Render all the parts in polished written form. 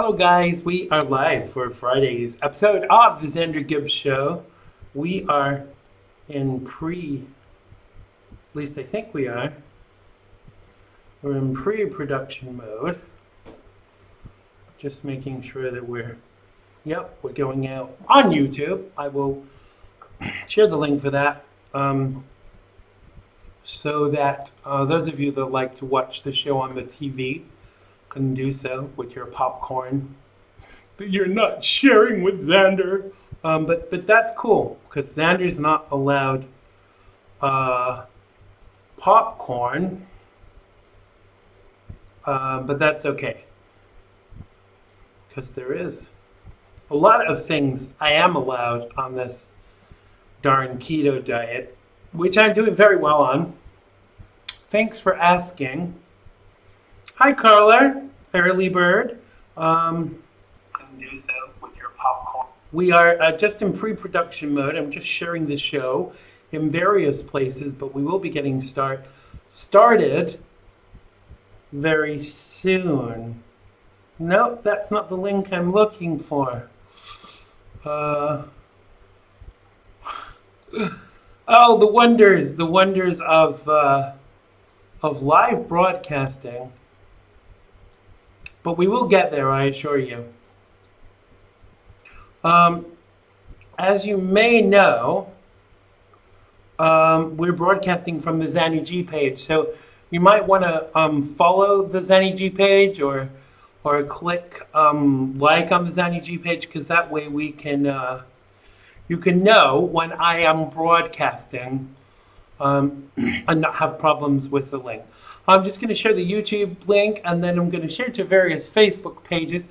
Hello guys, we are live for Friday's episode of the Xander Gibb Show. We are in at least I think we are. We're in pre-production mode. Just making sure that we're going out on YouTube. I will share the link for that so that those of you that like to watch the show on the TV can do so with your popcorn that you're not sharing with Xander. But that's cool because Xander's not allowed popcorn, but that's okay because there is a lot of things I am allowed on this darn keto diet, which I'm doing very well on. Thanks for asking. Hi, Carla, early bird. Can do so with your popcorn. We are just in pre-production mode. I'm just sharing the show in various places, but we will be getting started very soon. Nope, that's not the link I'm looking for. Oh, the wonders of live broadcasting. But we will get there, I assure you. As you may know, we're broadcasting from the Zanny G page, so you might want to follow the Zanny G page or click like on the Zanny G page, because that way we can you can know when I am broadcasting and not have problems with the link. I'm just going to share the YouTube link, and then I'm going to share it to various Facebook pages.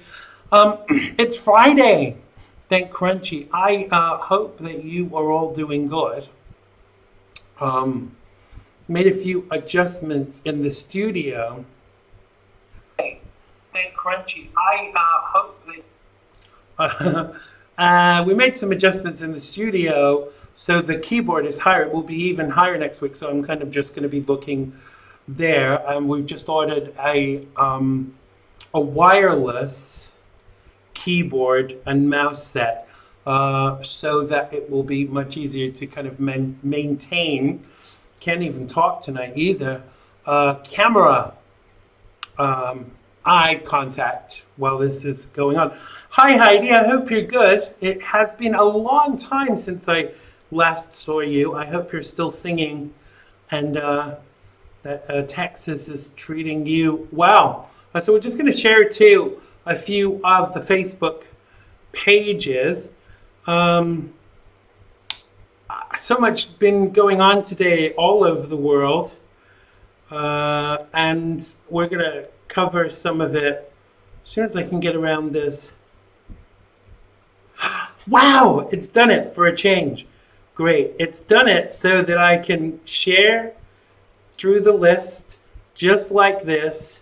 It's Friday, thank Crunchy. I hope that you are all doing good. Made a few adjustments in the studio. Thank Crunchy. I hope that we made some adjustments in the studio, so the keyboard is higher. It will be even higher next week. So I'm kind of just going to be looking there, and we've just ordered a wireless keyboard and mouse set, so that it will be much easier to kind of maintain. Can't even talk tonight either. Camera eye contact while this is going on. Hi Heidi, I hope you're good. It has been a long time since I last saw you. I hope you're still singing, and that Texas is treating you well. So we're just going to share too a few of the Facebook pages. So much been going on today all over the world, and we're going to cover some of it as soon as I can get around this. Wow, it's done it for a change. Great, it's done it so that I can share through the list just like this.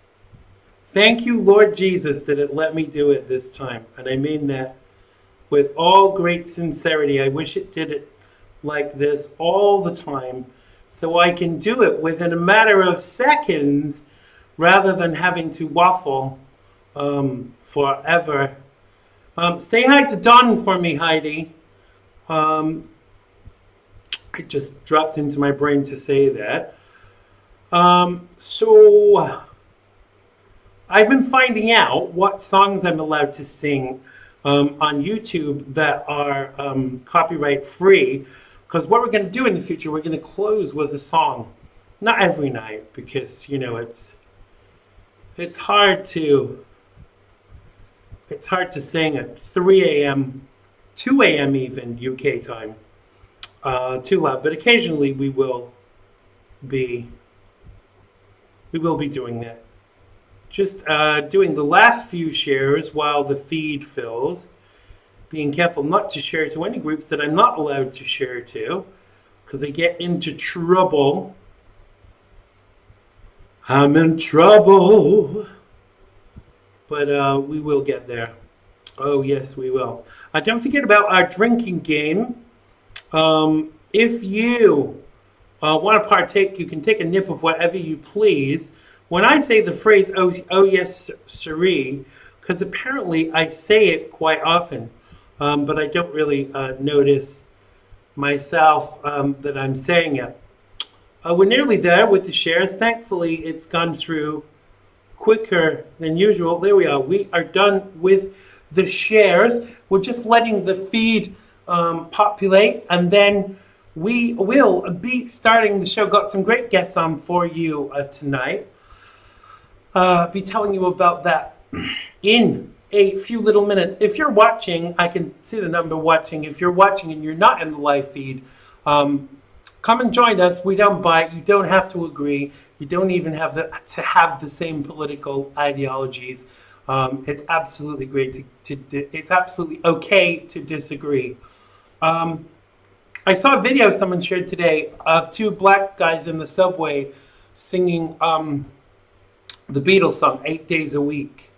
Thank you, Lord Jesus, that it let me do it this time. And I mean that with all great sincerity. I wish it did it like this all the time, so I can do it within a matter of seconds rather than having to waffle forever. Say hi to Don for me, Heidi. It just dropped into my brain to say that. So I've been finding out what songs I'm allowed to sing on YouTube that are copyright free, because what we're going to do in the future, we're going to close with a song. Not every night, because you know it's hard to sing at 3 a.m., 2 a.m. even UK time, too loud. But occasionally we will be doing that. Just doing the last few shares while the feed fills. Being careful not to share to any groups that I'm not allowed to share to, because I get into trouble. I'm in trouble. But we will get there. Oh, yes, we will. Don't forget about our drinking game. If you want to partake, you can take a nip of whatever you please. When I say the phrase, oh yes, siree, because apparently I say it quite often, but I don't really notice myself that I'm saying it. We're nearly there with the shares. Thankfully, it's gone through quicker than usual. There we are. We are done with the shares. We're just letting the feed populate, and then we will be starting the show. Got some great guests on for you tonight. Be telling you about that in a few little minutes. If you're watching, I can see the number watching. If you're watching and you're not in the live feed, come and join us. We don't bite. You don't have to agree. You don't even have to have the same political ideologies. It's absolutely great it's absolutely okay to disagree. I saw a video someone shared today of two black guys in the subway singing the Beatles song, 8 Days a Week,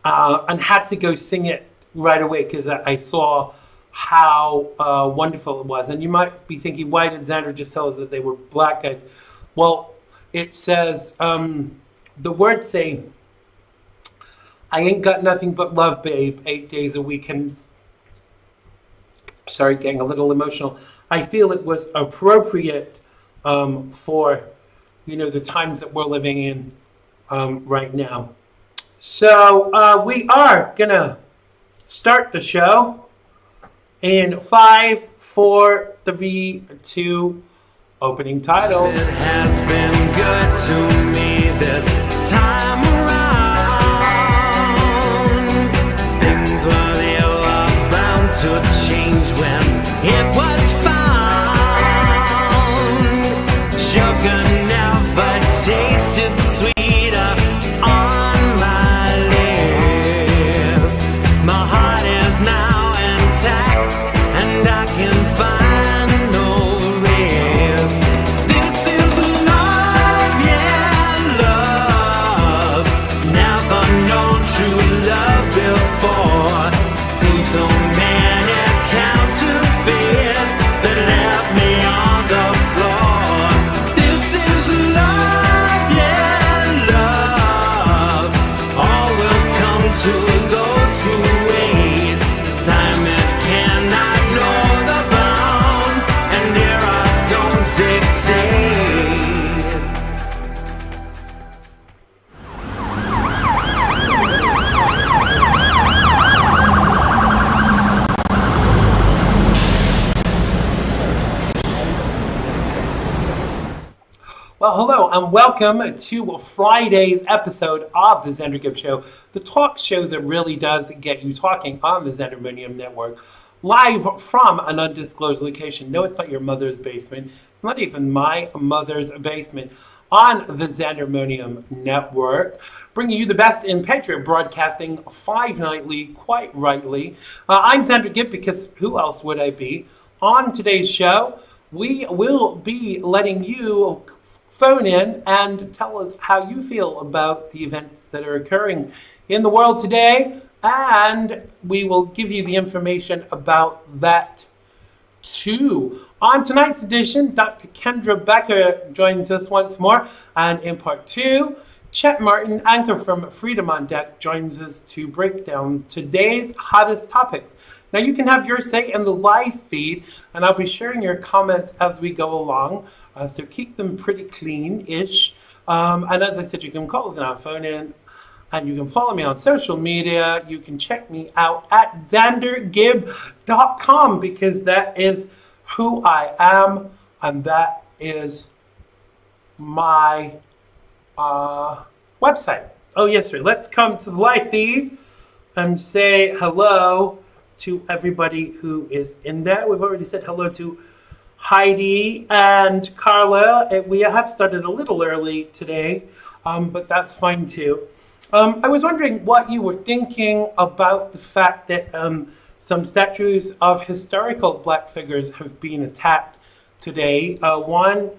and had to go sing it right away because I saw how wonderful it was. And you might be thinking, why did Xander just tell us that they were black guys? Well, it says, the words say, I ain't got nothing but love, babe, 8 days a week. And sorry, getting a little emotional. I feel it was appropriate for, the times that we're living in right now. So we are going to start the show in 5, 4, 3, 2, opening title. It has been good to me this time around. Things were bound to change when it was found. Sugar never tasted sweeter on my lips. My heart is now intact and I can find no ribs. This is love, yeah, love. Never known true love before. Seen so many counterfeits that left me on the floor. This is love, yeah, love. All will come to those who wait. Time it cannot know the bounds, and era don't dictate. Well, hello and welcome to Friday's episode of the Xander Gibb Show, the talk show that really does get you talking on the Xandermonium Network, live from an undisclosed location. No, it's not your mother's basement. It's not even my mother's basement. On the Xandermonium Network, bringing you the best in Patriot broadcasting 5 nightly, quite rightly. I'm Xander Gibb, because who else would I be? On today's show, we will be letting you phone in and tell us how you feel about the events that are occurring in the world today, and we will give you the information about that too. On tonight's edition, Dr. Kendra Becker joins us once more, and in part 2, Chet Martin, anchor from Freedom on Deck, joins us to break down today's hottest topics. Now, you can have your say in the live feed, and I'll be sharing your comments as we go along. So keep them pretty clean-ish. And as I said, you can call us on our phone in, and you can follow me on social media. You can check me out at xandergibb.com, because that is who I am, and that is my website. Oh, yes, sir. Let's come to the live feed and say hello to everybody who is in there. We've already said hello to Heidi and Carla. We have started a little early today, but that's fine too. I was wondering what you were thinking about the fact that some statues of historical black figures have been attacked today. One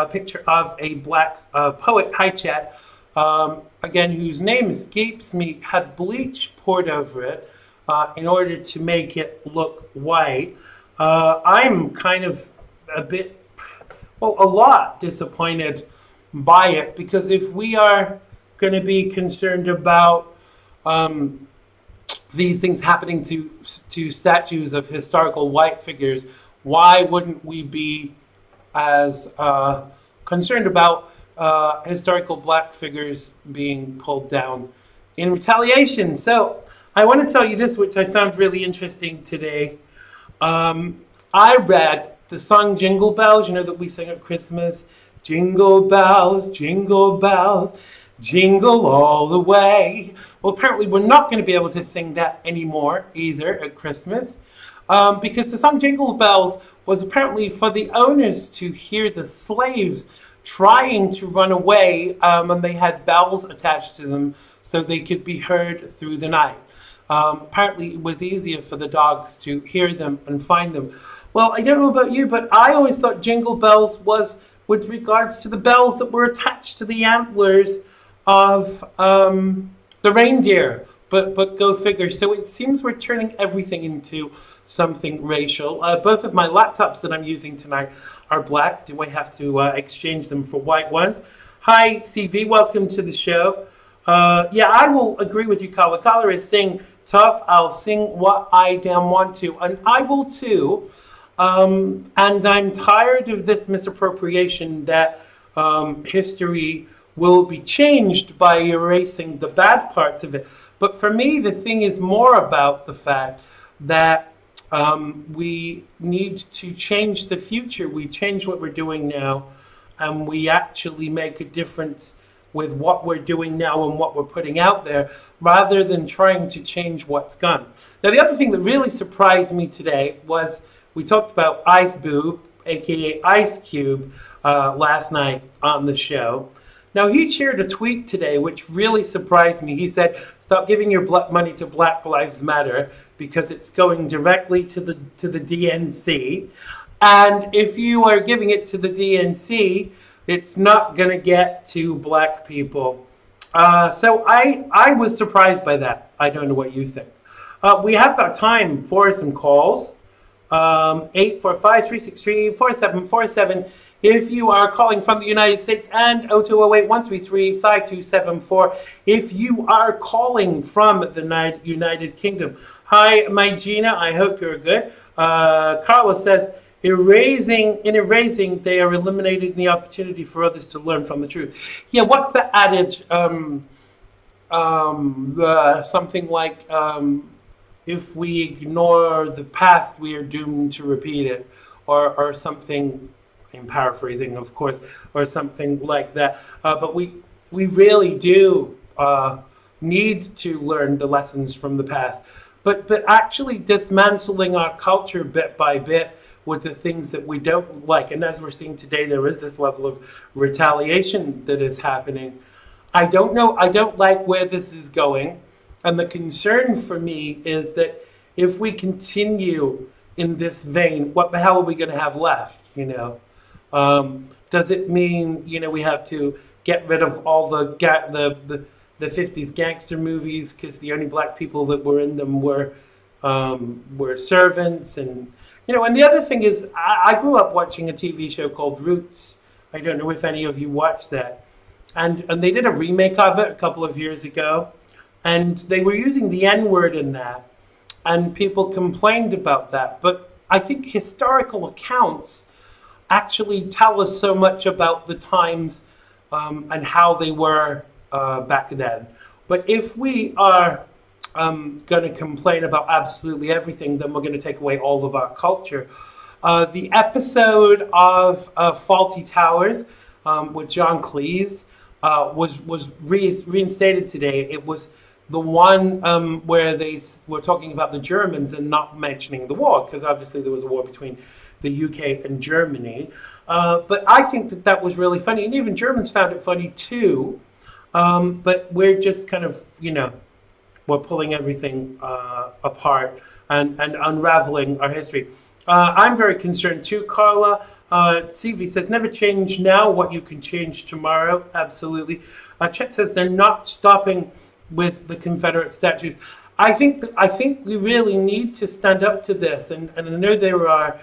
picture of a black poet, hi Chet, again, whose name escapes me, had bleach poured over it in order to make it look white. I'm kind of a lot disappointed by it, because if we are going to be concerned about these things happening to statues of historical white figures, why wouldn't we be as concerned about historical black figures being pulled down in retaliation? So I want to tell you this, which I found really interesting today. I read the song Jingle Bells, that we sing at Christmas. Jingle bells, jingle all the way. Well, apparently we're not going to be able to sing that anymore either at Christmas, because the song Jingle Bells was apparently for the owners to hear the slaves trying to run away, and they had bells attached to them so they could be heard through the night. Apparently it was easier for the dogs to hear them and find them. Well, I don't know about you, but I always thought Jingle Bells was with regards to the bells that were attached to the antlers of the reindeer. But go figure. So it seems we're turning everything into something racial. Both of my laptops that I'm using tonight are black. Do I have to exchange them for white ones? Hi, CV. Welcome to the show. Yeah, I will agree with you, Kala. Kala is saying, tough, I'll sing what I damn want to. And I will too. And I'm tired of this misappropriation that history will be changed by erasing the bad parts of it. But for me, the thing is more about the fact that we need to change the future. We change what we're doing now, and we actually make a difference with what we're doing now and what we're putting out there, rather than trying to change what's gone. Now, the other thing that really surprised me today was we talked about Ice Boo, aka Ice Cube, last night on the show. Now, he shared a tweet today which really surprised me. He said, "Stop giving your money to Black Lives Matter because it's going directly to the DNC. And if you are giving it to the DNC, it's not going to get to black people." So I was surprised by that. I don't know what you think. We have got time for some calls. 845-363-4747 if you are calling from the United States, and 0208-133-5274 if you are calling from the United Kingdom. Hi, my Gina. I hope you're good. Carla says, erasing, they are eliminating the opportunity for others to learn from the truth. Yeah, what's the adage? Something like, if we ignore the past, we are doomed to repeat it, or something. I'm paraphrasing, of course, or something like that. But we really do need to learn the lessons from the past. But actually dismantling our culture bit by bit with the things that we don't like. And as we're seeing today, there is this level of retaliation that is happening. I don't know. I don't like where this is going. And the concern for me is that if we continue in this vein, what the hell are we going to have left, Does it mean, we have to get rid of all the 50s gangster movies because the only black people that were in them were servants? And, and the other thing is, I grew up watching a TV show called Roots. I don't know if any of you watched that. And they did a remake of it a couple of years ago. And they were using the N-word in that. And people complained about that. But I think historical accounts actually tell us so much about the times and how they were back then. But if we are going to complain about absolutely everything, then we're going to take away all of our culture. The episode of Faulty Towers with John Cleese was reinstated today. It was the one where they were talking about the Germans and not mentioning the war, because obviously there was a war between the UK and Germany. But I think that was really funny, and even Germans found it funny too. But we're just kind of, we're pulling everything apart and unraveling our history. I'm very concerned too, Carla. CV says, never change now what you can change tomorrow. Absolutely. Chet says they're not stopping with the Confederate statues. I think we really need to stand up to this. And I know there are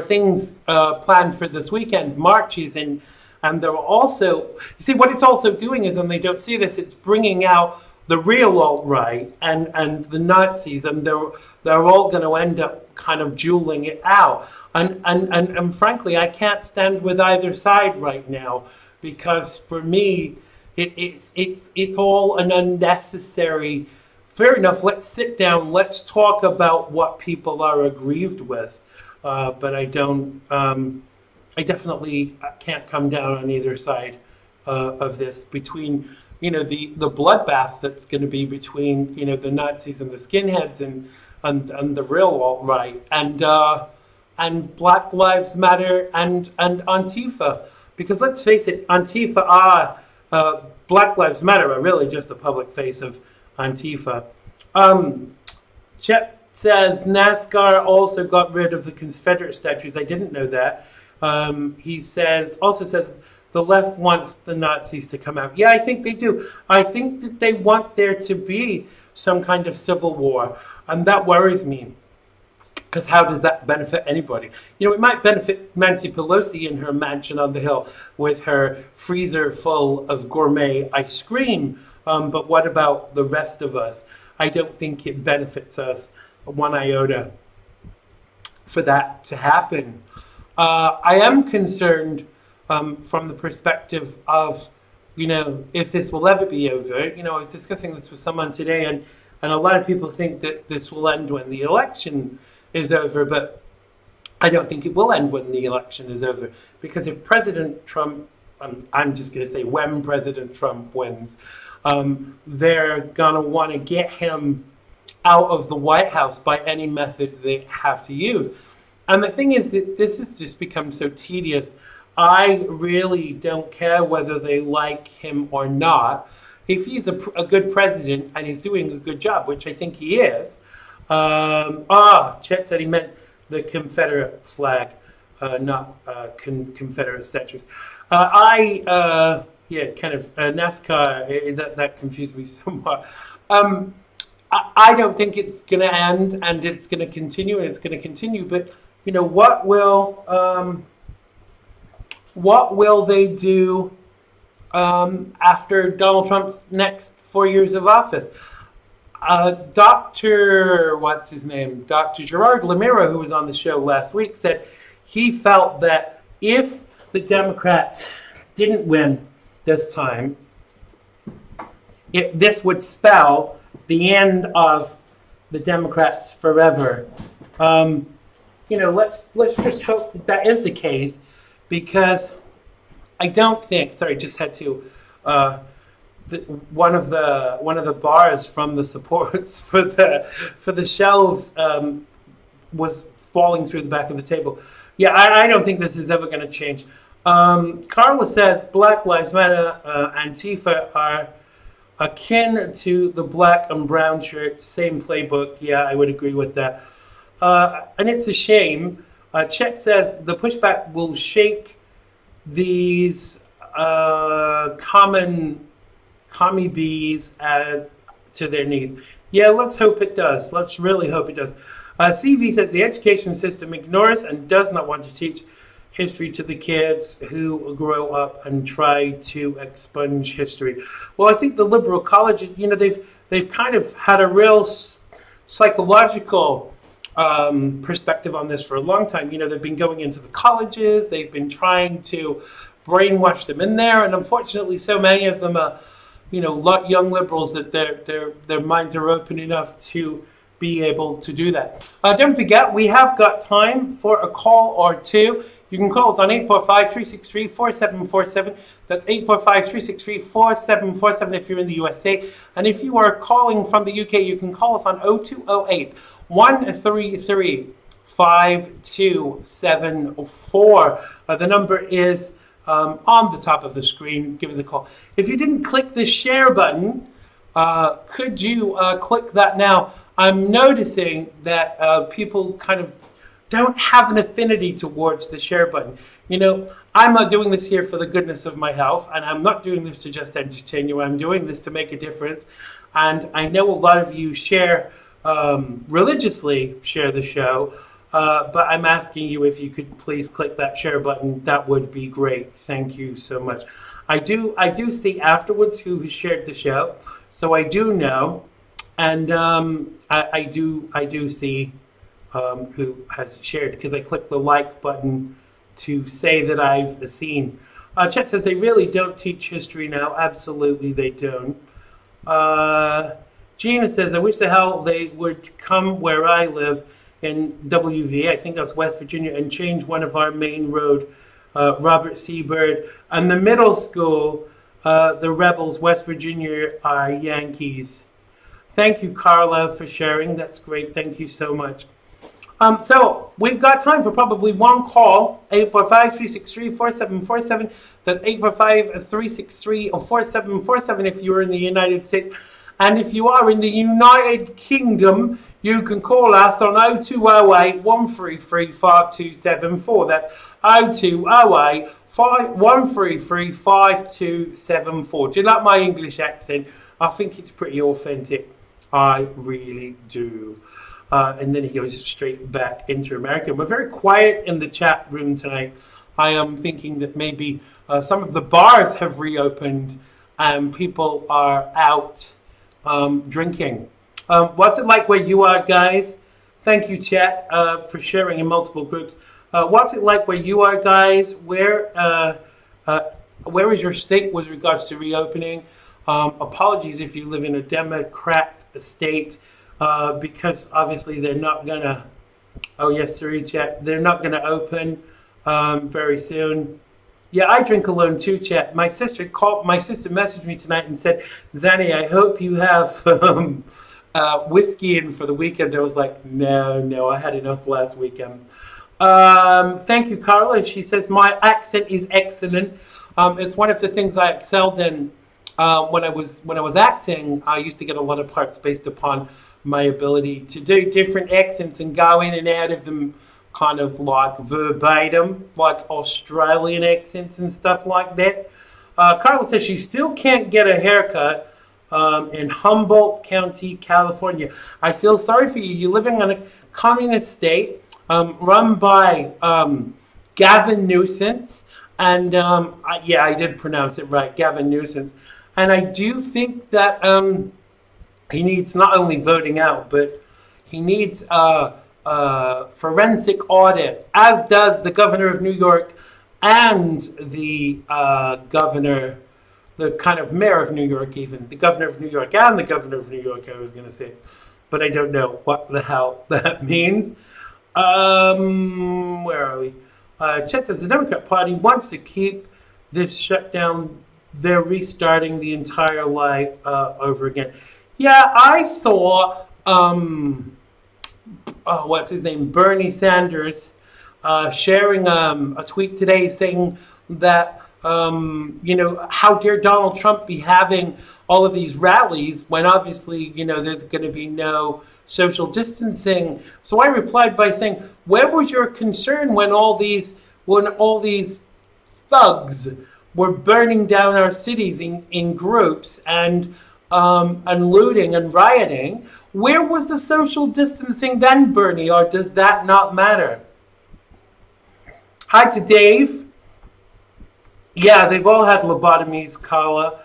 things planned for this weekend, marches in And they're also, you see, what it's also doing is, and they don't see this, it's bringing out the real alt-right and the Nazis, and they're all going to end up kind of dueling it out. And frankly, I can't stand with either side right now, because for me, it's all an unnecessary. Fair enough. Let's sit down. Let's talk about what people are aggrieved with. But I don't. I definitely can't come down on either side of this. Between the bloodbath that's going to be between the Nazis and the skinheads and the real alt-right and Black Lives Matter and Antifa, because let's face it, Antifa Black Lives Matter are really just the public face of Antifa. Chet says NASCAR also got rid of the Confederate statues. I didn't know that. He also says the left wants the Nazis to come out. Yeah, I think they do. I think that they want there to be some kind of civil war, and that worries me. Because how does that benefit anybody? It might benefit Nancy Pelosi in her mansion on the Hill with her freezer full of gourmet ice cream. But what about the rest of us? I don't think it benefits us one iota for that to happen. I am concerned from the perspective of, if this will ever be over. I was discussing this with someone today, and a lot of people think that this will end when the election is over, but I don't think it will end when the election is over, because if President Trump, I'm just going to say when President Trump wins, they're going to want to get him out of the White House by any method they have to use. And the thing is that this has just become so tedious. I really don't care whether they like him or not. If he's a good president and he's doing a good job, which I think he is. Chet said he meant the Confederate flag, not Confederate statues. NASCAR, that confused me somewhat. I don't think it's going to end, and it's going to continue, and it's going to continue. But what will they do after Donald Trump's next 4 years of office? Dr. Gerard Lemira, who was on the show last week, said he felt that if the Democrats didn't win this time, this would spell the end of the Democrats forever. Let's just hope that is the case, because I don't think. Sorry, just had to. One of the bars from the supports for the shelves was falling through the back of the table. Yeah, I don't think this is ever going to change. Carla says Black Lives Matter, Antifa are akin to the black and brown shirts, same playbook. Yeah, I would agree with that. And it's a shame. Chet says the pushback will shake these commie bees to their knees. Yeah, let's hope it does. Let's really hope it does. CV says the education system ignores and does not want to teach history to the kids who grow up and try to expunge history. Well, I think the liberal colleges, they've kind of had a real psychological perspective on this for a long time. They've been going into the colleges, they've been trying to brainwash them in there, and unfortunately, so many of them are, young liberals that their minds are open enough to be able to do that. Don't forget, we have got time for a call or two. You can call us on 845-363-4747. That's 845-363-4747 if you're in the USA. And if you are calling from the UK, you can call us on 0208-133-5274. The number is on the top of the screen. Give us a call. If you didn't click the share button, could you click that now? I'm noticing that people kind of don't have an affinity towards the share button. I'm not doing this here for the goodness of my health, and I'm not doing this to just entertain you. I'm doing this to make a difference. And I know a lot of you religiously share the show. But I'm asking you if you could please click that share button. That would be great. Thank you so much. I do see afterwards who has shared the show, so I do know, and I do see who has shared because I clicked the like button to say that I've seen. Chet says they really don't teach history now. Absolutely, they don't. Gina says, I wish the hell they would come where I live in WV, I think that's West Virginia, and change one of our main road, Robert Seabird. And the middle school, the Rebels, West Virginia are Yankees. Thank you, Carla, for sharing. That's great. Thank you so much. So we've got time for probably one call, 845-363-4747. That's 845-363-4747 if you're in the United States. And if you are in the United Kingdom, you can call us on 0208-133-5274. That's 0208-133-5274. Do you like my English accent? I think it's pretty authentic. I really do. And then he goes straight back into America. We're very quiet in the chat room tonight. I am thinking that maybe some of the bars have reopened and people are out drinking. What's it like where you are, guys? Thank you, chat, for sharing in multiple groups. What's it like where you are, guys? Where is your state with regards to reopening? Apologies if you live in a Democrat state, because obviously they're not gonna. Oh yes, sorry, chat. They're not gonna open very soon. Yeah, I drink alone too, chat. My sister messaged me tonight and said, Zanny, I hope you have whiskey in for the weekend. I was like, no, I had enough last weekend. Thank you, Carla. She says, my accent is excellent. It's one of the things I excelled in when I was acting. I used to get a lot of parts based upon my ability to do different accents and go in and out of them kind of like verbatim, like Australian accents and stuff like that. Carla says she still can't get a haircut in Humboldt County, California. I feel sorry for you. You're living in a communist state run by Gavin Newsom. And I did pronounce it right, Gavin Newsom. And I do think that he needs not only voting out, but he needs forensic audit, as does the governor of New York and the governor, the kind of mayor of New York, even the governor of New York and the governor of New York, I was going to say, but I don't know what the hell that means. Where are we? Chet says the Democrat Party wants to keep this shutdown. They're restarting the entire lie over again. Yeah, I saw what's his name, Bernie Sanders, sharing a tweet today saying that, how dare Donald Trump be having all of these rallies when obviously, there's going to be no social distancing. So I replied by saying, where was your concern when all these thugs were burning down our cities in groups and looting and rioting? Where was the social distancing then, Bernie, or does that not matter? Hi to Dave. Yeah, they've all had lobotomies, Carla.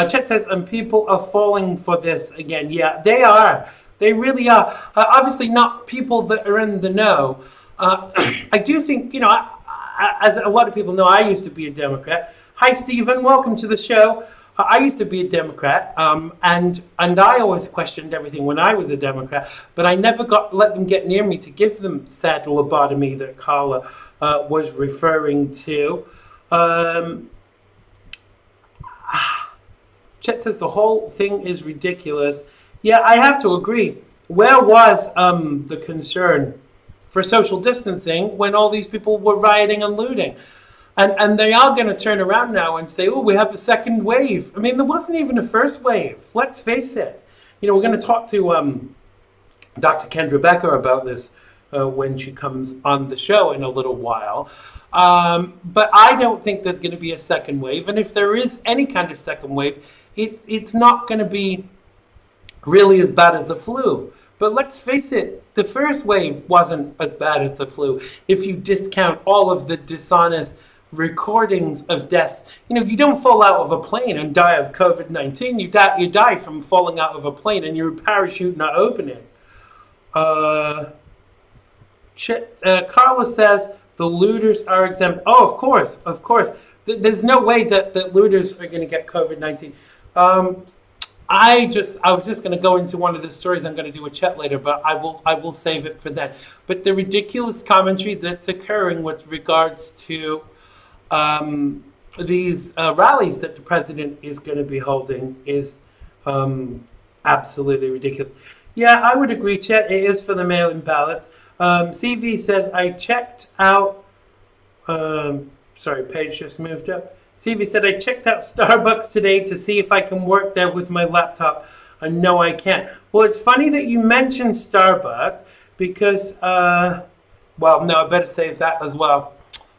Chet says, and people are falling for this again. Yeah, they are. They really are. Obviously not people that are in the know. I do think, as a lot of people know, I used to be a Democrat. Hi, Stephen. Welcome to the show. I used to be a Democrat, and I always questioned everything when I was a Democrat, but I never let them get near me to give them said lobotomy that Carla was referring to. Chet says the whole thing is ridiculous. Yeah, I have to agree. Where was the concern for social distancing when all these people were rioting and looting? And they are going to turn around now and say, oh, we have a second wave. I mean, there wasn't even a first wave. Let's face it. We're going to talk to Dr. Kendra Becker about this when she comes on the show in a little while. But I don't think there's going to be a second wave. And if there is any kind of second wave, it's not going to be really as bad as the flu. But let's face it, the first wave wasn't as bad as the flu. If you discount all of the dishonest recordings of deaths, you don't fall out of a plane and die of COVID-19. You die from falling out of a plane and your parachute not opening. Carla says the looters are exempt. Oh, of course. There's no way that looters are going to get COVID-19. I was just going to go into one of the stories. I'm going to do a chat later, but I will save it for then. But the ridiculous commentary that's occurring with regards to these rallies that the president is going to be holding is absolutely ridiculous. Yeah, I would agree, Chet. It is for the mail-in ballots. CV says, I checked out... sorry, page just moved up. CV said, I checked out Starbucks today to see if I can work there with my laptop. And no, I can't. Well, it's funny that you mentioned Starbucks because, well, no, I better save that as well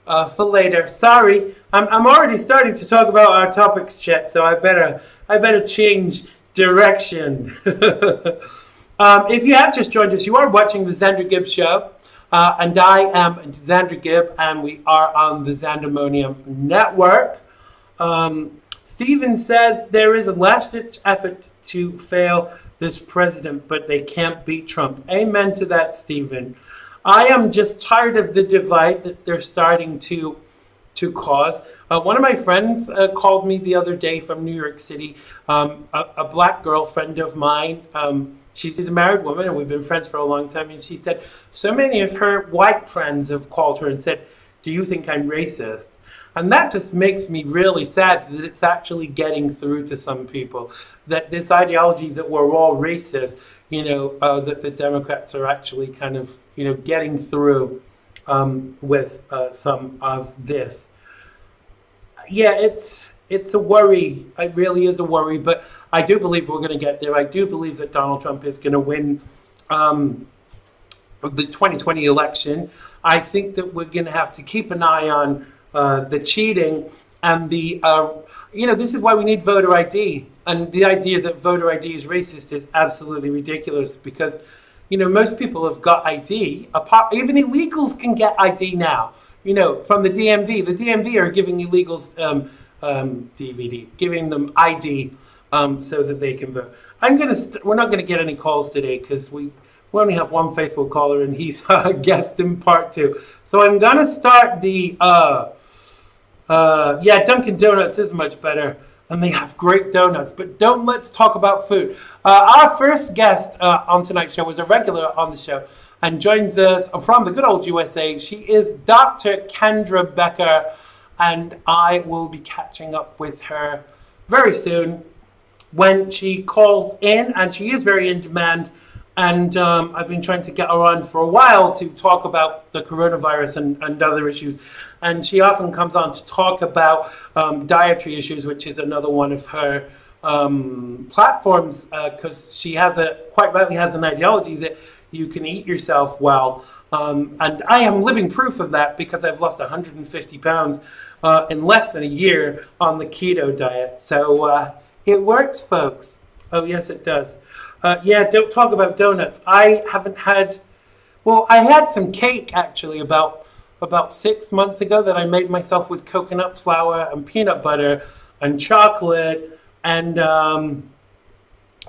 for later. Sorry, I'm already starting to talk about our topics, Chet, so I better change direction. If you have just joined us, you are watching the Xander Gibb Show. And I am Xander Gibb, and we are on the Xandermonium Network. Stephen says there is a last-ditch effort to fail this president, but they can't beat Trump. Amen to that, Stephen. I am just tired of the divide that they're starting to cause. One of my friends called me the other day from New York City, a black girlfriend of mine. She's a married woman, and we've been friends for a long time. And she said, so many of her white friends have called her and said, do you think I'm racist? And that just makes me really sad that it's actually getting through to some people, that this ideology that we're all racist, that the Democrats are actually kind of, getting through with some of this. Yeah, it's a worry. It really is a worry, but I do believe we're going to get there. I do believe that Donald Trump is going to win the 2020 election. I think that we're going to have to keep an eye on the cheating and the, this is why we need voter ID. And the idea that voter ID is racist is absolutely ridiculous because, most people have got ID. Even illegals can get ID now, from the DMV. The DMV are giving illegals giving them ID so that they can vote. We're not going to get any calls today because we only have one faithful caller and he's a guest in part 2. So I'm going to start the, Dunkin' Donuts is much better and they have great donuts, but let's talk about food. Our first guest on tonight's show was a regular on the show and joins us from the good old USA. She is Dr. Kendra Becker, and I will be catching up with her very soon when she calls in, and she is very in demand. And I've been trying to get her on for a while to talk about the coronavirus and other issues. And she often comes on to talk about dietary issues, which is another one of her platforms, because she quite rightly has an ideology that you can eat yourself well. And I am living proof of that because I've lost 150 pounds in less than a year on the keto diet. So it works, folks. Oh, yes, it does. Don't talk about donuts. I had some cake actually about 6 months ago that I made myself with coconut flour and peanut butter and chocolate, and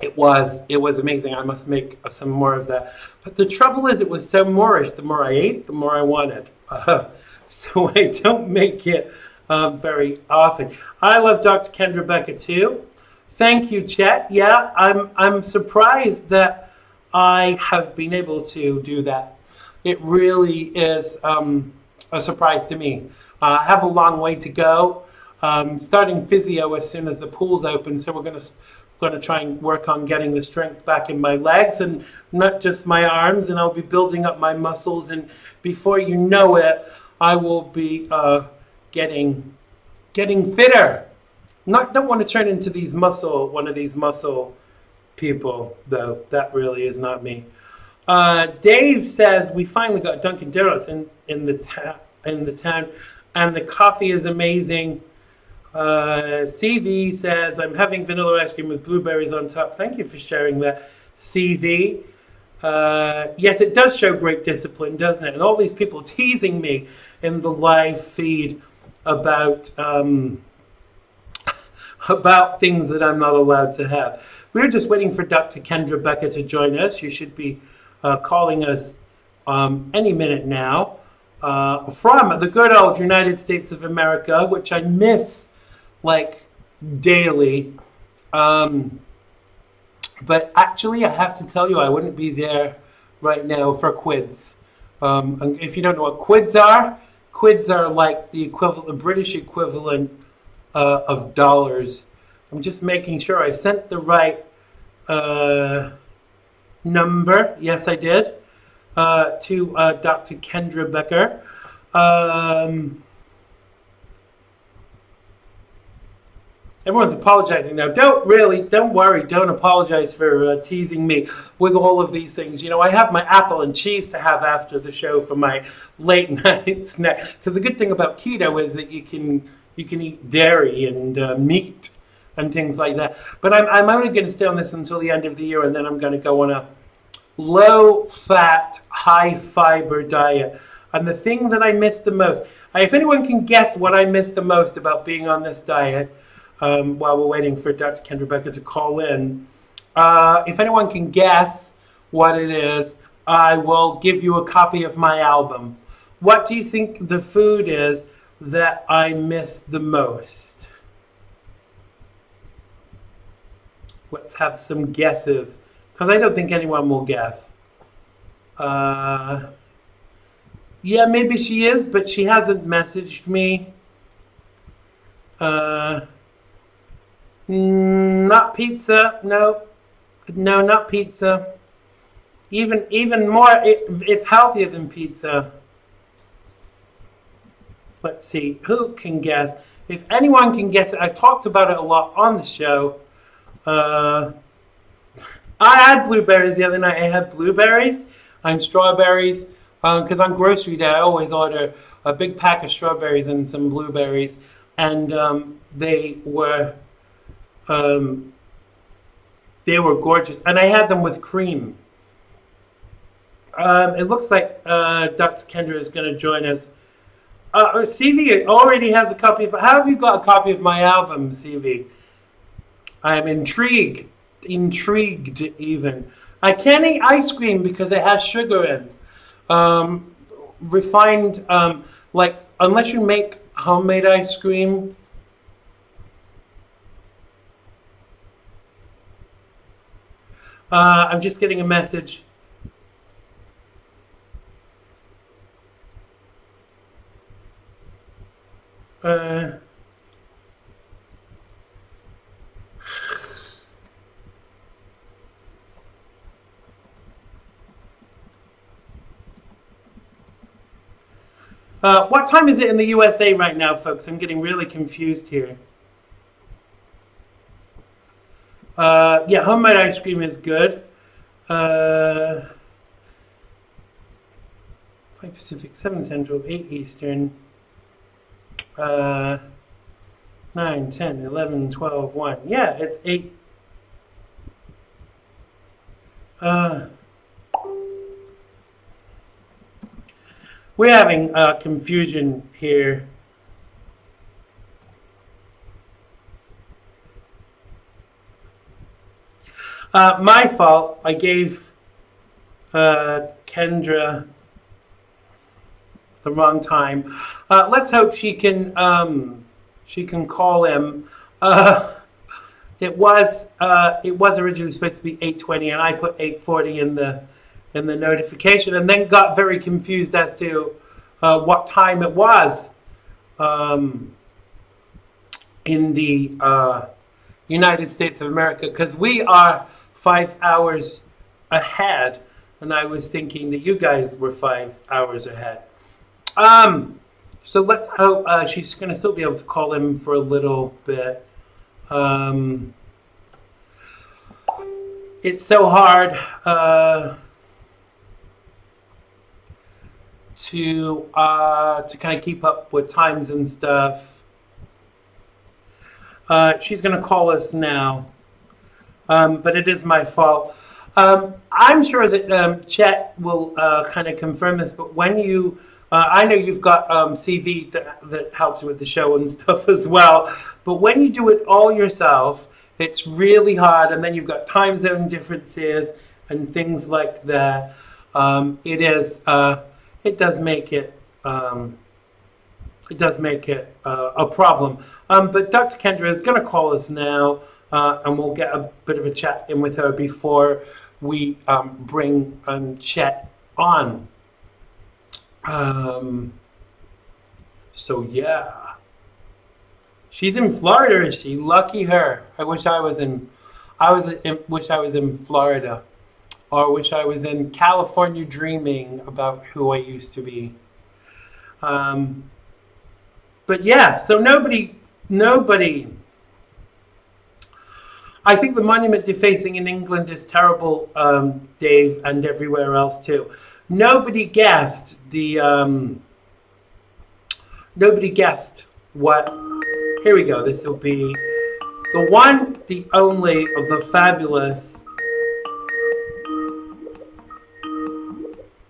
it was amazing. I must make some more of that. But the trouble is, it was so Moorish. The more I ate, the more I wanted. So I don't make it very often. I love Dr. Kendra Becker too. Thank you, Chet. Yeah, I'm surprised that I have been able to do that. It really is a surprise to me. I have a long way to go. Starting physio as soon as the pool's open, so we're going to try and work on getting the strength back in my legs and not just my arms, and I'll be building up my muscles, and before you know it, I will be getting fitter. Don't want to turn into one of these muscle people, though. That really is not me. Dave says we finally got Dunkin' Donuts in the town, and the coffee is amazing. CV says I'm having vanilla ice cream with blueberries on top. Thank you for sharing that, CV. Yes, it does show great discipline, doesn't it? And all these people teasing me in the live feed about about things that I'm not allowed to have. We're just waiting for Dr. Kendra Becker to join us. She should be calling us any minute now from the good old United States of America, which I miss like daily. But actually, I have to tell you, I wouldn't be there right now for quids. And if you don't know what quids are like the equivalent, the British equivalent of dollars. I'm just making sure I sent the right number. Yes, I did. To Dr. Kendra Becker. Everyone's apologizing now. Don't worry. Don't apologize for teasing me with all of these things. You know, I have my apple and cheese to have after the show for my late night snack. Because the good thing about keto is that you can eat dairy and meat and things like that. But I'm only going to stay on this until the end of the year, and then I'm going to go on a low-fat, high-fiber diet. And the thing that I miss the most, if anyone can guess what I miss the most about being on this diet, while we're waiting for Dr. Kendra Becker to call in, if anyone can guess what it is, I will give you a copy of my album. What do you think the food is that I miss the most? Let's have some guesses, because I don't think anyone will guess. Yeah, maybe she is, but she hasn't messaged me. Not pizza. No, not pizza. Even more, it's healthier than pizza. Let's see, who can guess? If anyone can guess it, I've talked about it a lot on the show. I had blueberries the other night. I had blueberries and strawberries because on grocery day I always order a big pack of strawberries and some blueberries, and they were gorgeous, and I had them with cream. It looks like Dr. Kendra is going to join us. CV already has a copy of. How have you got a copy of my album, CV? I'm intrigued even. I can't eat ice cream because it has sugar in. Refined, like unless you make homemade ice cream. I'm just getting a message. What time is it in the USA right now, folks? I'm getting really confused here. Yeah, homemade ice cream is good. 5 Pacific, 7 Central, 8 Eastern, 9, 10, 11, 12, 1. Yeah, it's 8. We're having confusion here. My fault. I gave Kendra the wrong time. Let's hope she can call him. It was originally supposed to be 8:20, and I put 8:40 in the notification, and then got very confused as to what time it was in the United States of America, because we are 5 hours ahead, and I was thinking that you guys were 5 hours ahead. So let's hope she's going to still be able to call him for a little bit. It's so hard to kind of keep up with times and stuff. She's going to call us now, but it is my fault. I'm sure that Chet will kind of confirm this, but when you, I know you've got CV that helps with the show and stuff as well, but when you do it all yourself, it's really hard, and then you've got time zone differences and things like that. It does make it a problem. But Dr. Kendra is going to call us now, and we'll get a bit of a chat in with her before we bring Chet on. So yeah, she's in Florida, is she? Lucky her. I wish I was in Florida, or wish I was in California dreaming about who I used to be. But yeah, so nobody. I think the monument defacing in England is terrible, Dave, and everywhere else too. Nobody guessed what. Here we go. This will be the one, the only, of the fabulous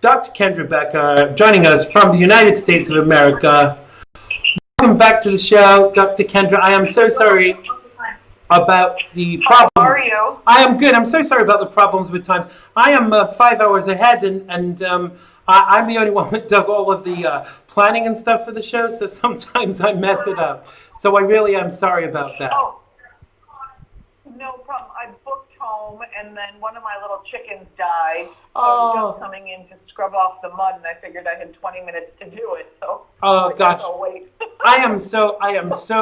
Dr. Kendra Becker, joining us from the United States of America. Welcome back to the show, Dr. Kendra. I am so sorry about the problem. How are you? I am good. I'm so sorry about the problems with times. I am 5 hours ahead, and I'm the only one that does all of the planning and stuff for the show, so sometimes I mess it up. So I really am sorry about that. Oh, no problem. I booked home, and then one of my little chickens died. So I was just coming in to scrub off the mud, and I figured I had 20 minutes to do it. So gosh. I'll wait. I am so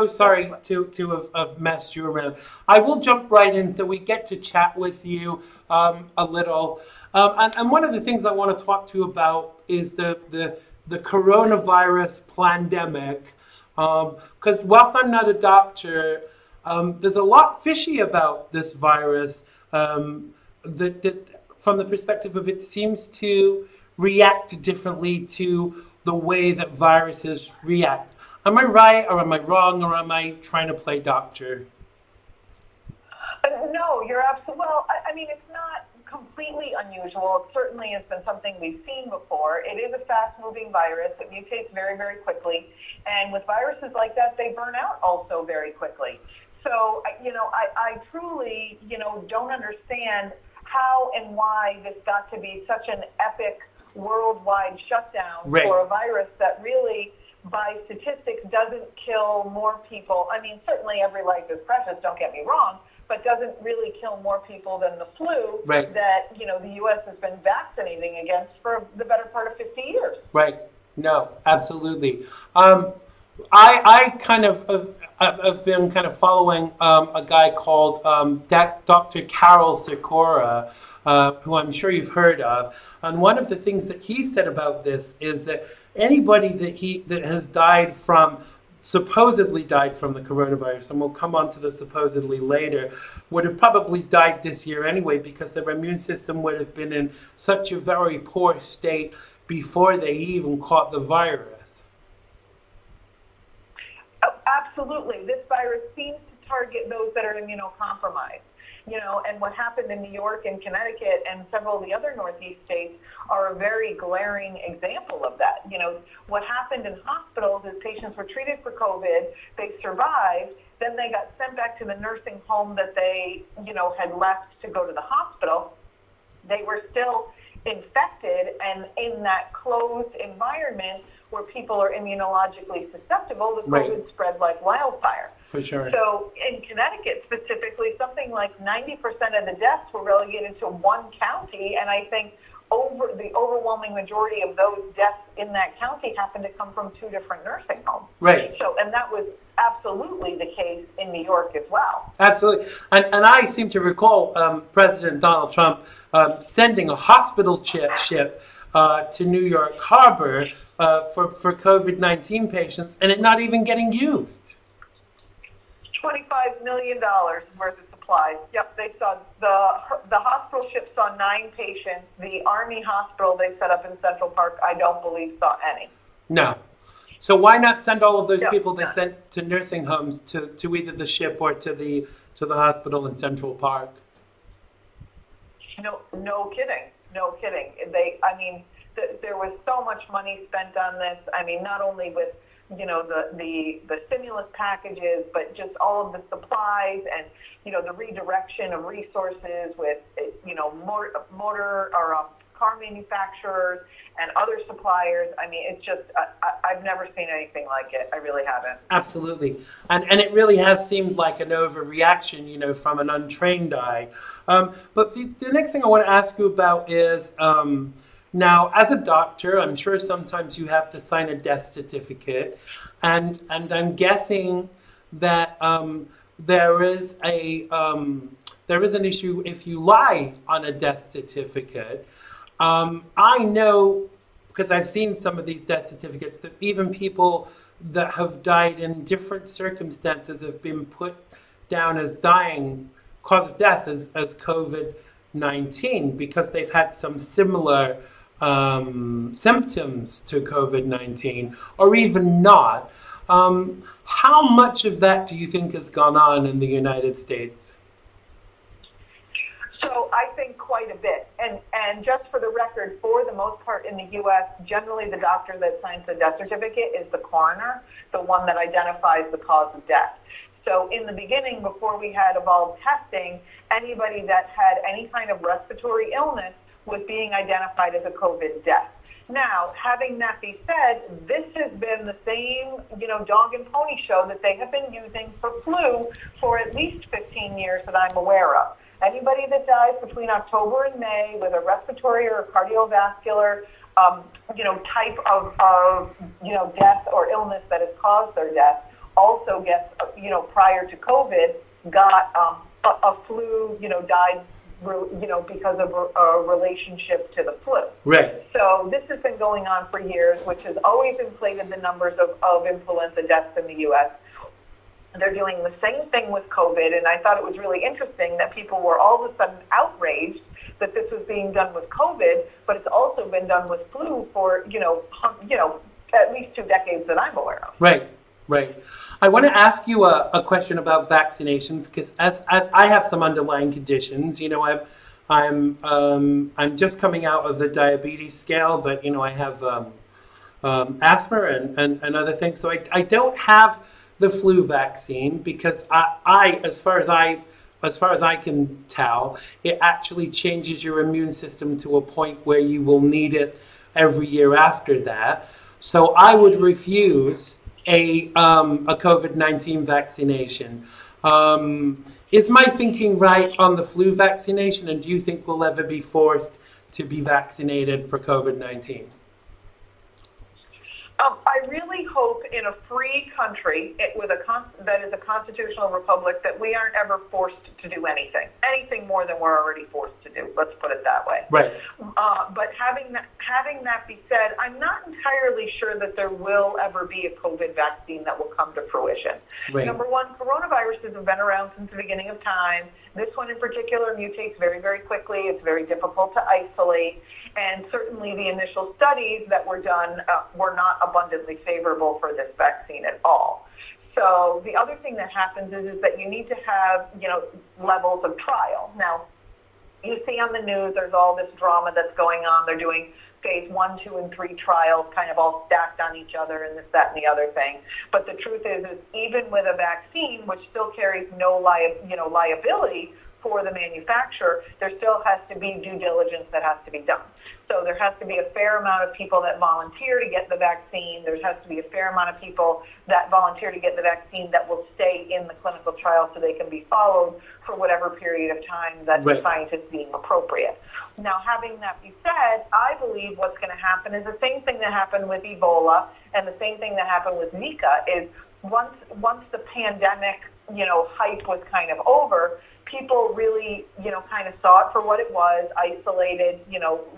sorry to have messed you around. I will jump right in so we get to chat with you a little. And one of the things I want to talk to you about is the coronavirus pandemic. Because whilst I'm not a doctor, there's a lot fishy about this virus. That from the perspective of it seems to react differently to the way that viruses react. Am I right, or am I wrong, or am I trying to play doctor? No, you're absolutely, well, I mean, it's not completely unusual. It certainly has been something we've seen before. It is a fast-moving virus. It mutates very, very quickly. And with viruses like that, they burn out also very quickly. So, I truly, don't understand how and why this got to be such an epic worldwide shutdown for a virus that really, by statistics, doesn't kill more people. I mean, certainly every life is precious, don't get me wrong, but doesn't really kill more people than the flu that, the U.S. has been vaccinating against for the better part of 50 years. Right. No, absolutely. I kind of have been kind of following a guy called Dr. Carol Sikora, who I'm sure you've heard of. And one of the things that he said about this is that anybody that has supposedly died from the coronavirus, and we'll come on to the supposedly later, would have probably died this year anyway, because their immune system would have been in such a very poor state before they even caught the virus. Absolutely. This virus seems to target those that are immunocompromised. And what happened in New York and Connecticut and several of the other Northeast states are a very glaring example of that. What happened in hospitals is patients were treated for COVID, they survived, then they got sent back to the nursing home that they, had left to go to the hospital. They were still infected, and in that closed environment where people are immunologically susceptible, the COVID spread like wildfire. For sure. So in Connecticut specifically, something like 90% of the deaths were relegated to one county, and I think the overwhelming majority of those deaths in that county happened to come from 2 different nursing homes. Right. So, and that was absolutely the case in New York as well. Absolutely. And I seem to recall President Donald Trump sending a hospital ship to New York Harbor for COVID-19 patients, and it not even getting used. $25 million worth of supplies. Yep, they saw the hospital ship saw 9 patients. The Army hospital they set up in Central Park, I don't believe saw any. No. So why not send all of those people they sent to nursing homes to either the ship or to the hospital in Central Park? No kidding. No kidding. There was so much money spent on this. I mean, not only with, the stimulus packages, but just all of the supplies and, the redirection of resources with, motor or car manufacturers and other suppliers. I mean, it's just, I've never seen anything like it. I really haven't. Absolutely. And it really has seemed like an overreaction, from an untrained eye. But the next thing I want to ask you about is, now, as a doctor, I'm sure sometimes you have to sign a death certificate. And I'm guessing that there is an issue if you lie on a death certificate. I know, because I've seen some of these death certificates, that even people that have died in different circumstances have been put down as dying, cause of death as COVID-19, because they've had some similar symptoms to COVID-19, or even not. How much of that do you think has gone on in the United States? So I think quite a bit. And just for the record, for the most part in the U.S., generally the doctor that signs the death certificate is the coroner, the one that identifies the cause of death. So in the beginning, before we had evolved testing, anybody that had any kind of respiratory illness was being identified as a COVID death. Now, having that be said, this has been the same, dog and pony show that they have been using for flu for at least 15 years that I'm aware of. Anybody that dies between October and May with a respiratory or a cardiovascular, type of death or illness that has caused their death also gets, prior to COVID, got a flu, died, because of a relationship to the flu. Right. So this has been going on for years, which has always inflated the numbers of influenza deaths in the U.S. They're doing the same thing with COVID, and I thought it was really interesting that people were all of a sudden outraged that this was being done with COVID, but it's also been done with flu for, at least 2 decades that I'm aware of. Right. I want to ask you a question about vaccinations, because as I have some underlying conditions, I'm just coming out of the diabetes scale, but I have asthma and other things, so I don't have the flu vaccine because I as far as I can tell, it actually changes your immune system to a point where you will need it every year after that. So I would refuse a COVID-19 vaccination. Is my thinking right on the flu vaccination, and do you think we'll ever be forced to be vaccinated for COVID-19? I really hope in a free country that is a constitutional republic that we aren't ever forced to do anything more than we're already forced to do. Let's put it that way. Right. But having that be said, I'm not entirely sure that there will ever be a COVID vaccine that will come to fruition. Right. Number one, coronaviruses have been around since the beginning of time. This one in particular mutates very, very quickly. It's very difficult to isolate. And certainly the initial studies that were done were not abundantly favorable for this vaccine at all. So the other thing that happens is that you need to have, levels of trial. Now, you see on the news there's all this drama that's going on. They're doing phase 1, 2, and 3 trials kind of all stacked on each other and this, that, and the other thing. But the truth is even with a vaccine, which still carries no liability for the manufacturer, there still has to be due diligence that has to be done. So there has to be a fair amount of people that volunteer to get the vaccine. There has to be a fair amount of people that volunteer to get the vaccine that will stay in the clinical trial so they can be followed for whatever period of time that the scientists deem appropriate. Now, having that be said, I believe what's going to happen is the same thing that happened with Ebola and the same thing that happened with Zika is once the pandemic, hype was kind of over, people really, kind of saw it for what it was, isolated,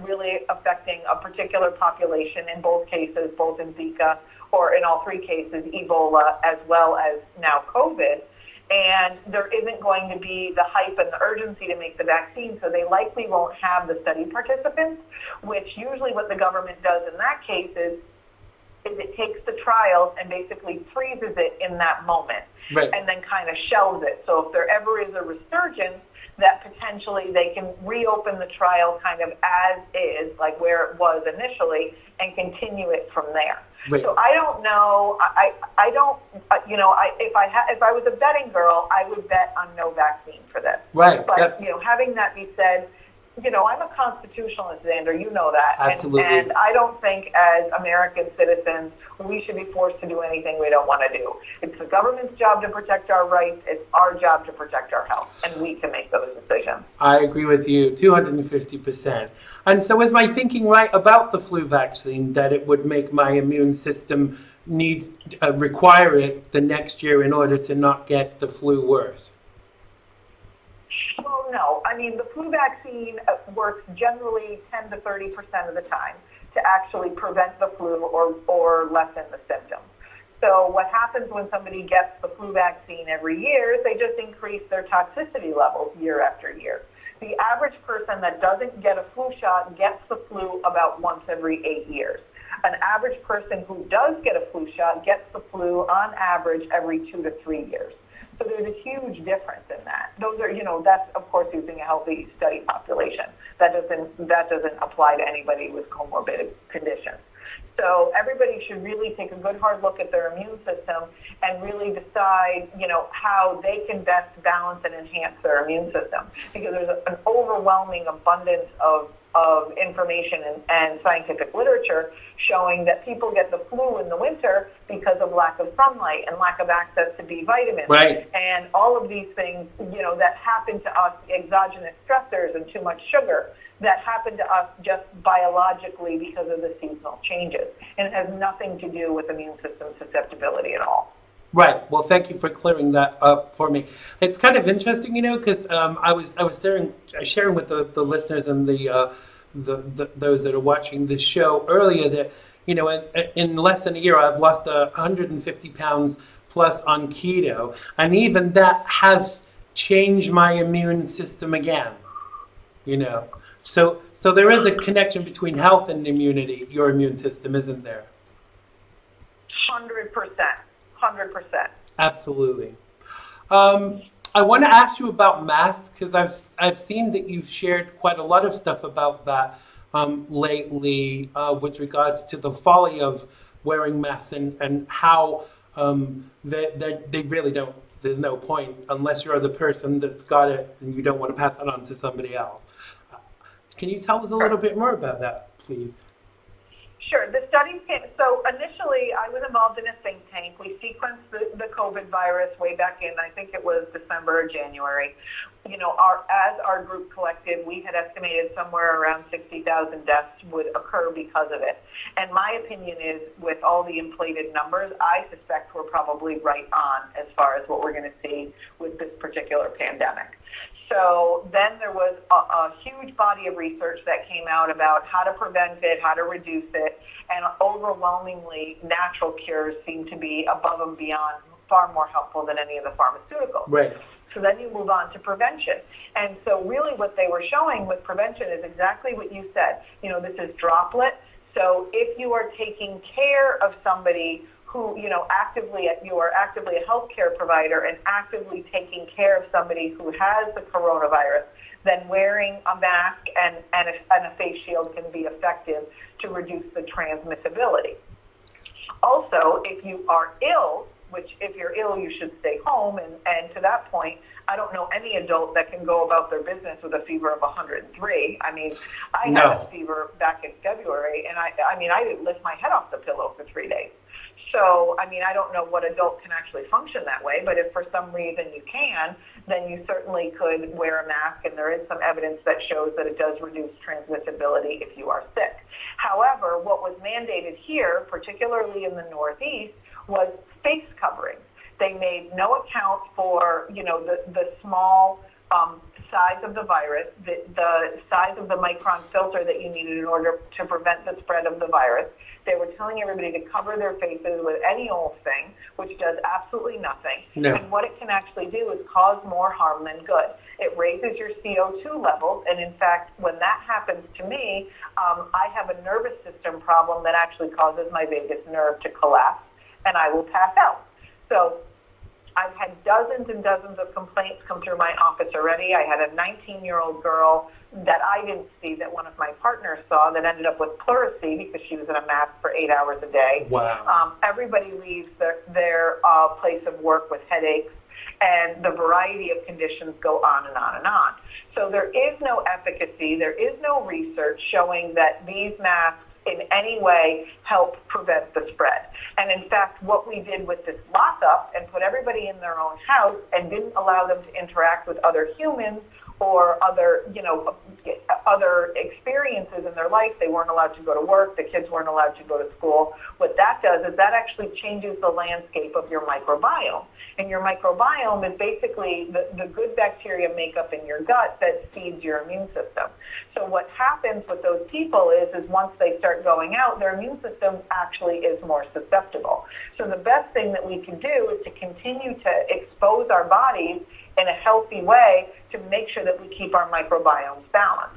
really affecting a particular population in both cases, both in Zika or in all 3 cases, Ebola, as well as now COVID. And there isn't going to be the hype and the urgency to make the vaccine, so they likely won't have the study participants, which usually what the government does in that case is it takes the trials and basically freezes it in that moment. Right. And then kind of shelves it. So if there ever is a resurgence, that potentially they can reopen the trial kind of as is, like where it was initially, and continue it from there. Right. So I don't know. I don't. If I was a betting girl, I would bet on no vaccine for this. Right. But having that be said, I'm a constitutionalist, Xander. You know that. Absolutely. And I don't think as American citizens we should be forced to do anything we don't want to do. It's the government's job to protect our rights. It's our job to protect our health, and we can make those decisions. I agree with you 250%. And so is my thinking right about the flu vaccine, that it would make my immune system require it the next year in order to not get the flu worse? Well, no. I mean, the flu vaccine works generally 10 to 30% of the time to actually prevent the flu or lessen the symptoms. So what happens when somebody gets the flu vaccine every year is they just increase their toxicity levels year after year. The average person that doesn't get a flu shot gets the flu about once every 8 years. An average person who does get a flu shot gets the flu on average every 2 to 3 years. So there's a huge difference in that. Those are, that's of course using a healthy study population. That doesn't apply to anybody with comorbid conditions. So everybody should really take a good hard look at their immune system and really decide, how they can best balance and enhance their immune system. Because there's an overwhelming abundance of information and scientific literature showing that people get the flu in the winter because of lack of sunlight and lack of access to B vitamins. Right. And all of these things, that happen to us, exogenous stressors and too much sugar, that happen to us just biologically because of the seasonal changes. And it has nothing to do with immune system susceptibility at all. Right. Well, thank you for clearing that up for me. It's kind of interesting, because I was sharing with the listeners and the those that are watching this show earlier that in less than a year I've lost 150 pounds plus on keto, and even that has changed my immune system again. So there is a connection between health and immunity, your immune system, isn't there? 100%. 100%. Absolutely. I want to ask you about masks, because I've seen that you've shared quite a lot of stuff about that lately with regards to the folly of wearing masks and how they really don't. There's no point unless you're the person that's got it and you don't want to pass it on to somebody else. Can you tell us a little bit more about that, please? Sure. The studies came. So initially, I was involved in a think tank. We sequenced the COVID virus way back in, I think it was December or January. As our group collected, we had estimated somewhere around 60,000 deaths would occur because of it. And my opinion is, with all the inflated numbers, I suspect we're probably right on as far as what we're going to see with this particular pandemic. So then there was a huge body of research that came out about how to prevent it, how to reduce it, and overwhelmingly natural cures seem to be above and beyond far more helpful than any of the pharmaceuticals. Right. So then you move on to prevention. And so really what they were showing with prevention is exactly what you said. This is droplet. So if you are taking care of somebody who, you are actively a healthcare provider and actively taking care of somebody who has the coronavirus, then wearing a mask and a face shield can be effective to reduce the transmissibility. Also, if you are ill, which if you're ill, you should stay home. And to that point, I don't know any adult that can go about their business with a fever of 103. I mean, I had a fever back in February, and I didn't lift my head off the pillow for 3 days. So, I don't know what adult can actually function that way, but if for some reason you can, then you certainly could wear a mask, and there is some evidence that shows that it does reduce transmissibility if you are sick. However, what was mandated here, particularly in the Northeast, was face coverings. They made no account for, the small size of the virus, the size of the micron filter that you needed in order to prevent the spread of the virus. They were telling everybody to cover their faces with any old thing, which does absolutely nothing. No. And what it can actually do is cause more harm than good. It raises your CO2 levels, and in fact, when that happens to me, I have a nervous system problem that actually causes my vagus nerve to collapse, and I will pass out. So I've had dozens and dozens of complaints come through my office already. I had a 19-year-old girl that I didn't see that one of my partners saw that ended up with pleurisy because she was in a mask for 8 hours a day. Wow. Everybody leaves their place of work with headaches, and the variety of conditions go on and on and on. So there is no efficacy, there is no research showing that these masks in any way help prevent the spread. And in fact, what we did with this lockup and put everybody in their own house and didn't allow them to interact with other humans or other experiences in their life. They weren't allowed to go to work. The kids weren't allowed to go to school. What that does is that actually changes the landscape of your microbiome. And your microbiome is basically the good bacteria makeup in your gut that feeds your immune system. So what happens with those people is once they start going out, their immune system actually is more susceptible. So the best thing that we can do is to continue to expose our bodies in a healthy way to make sure that we keep our microbiomes balanced.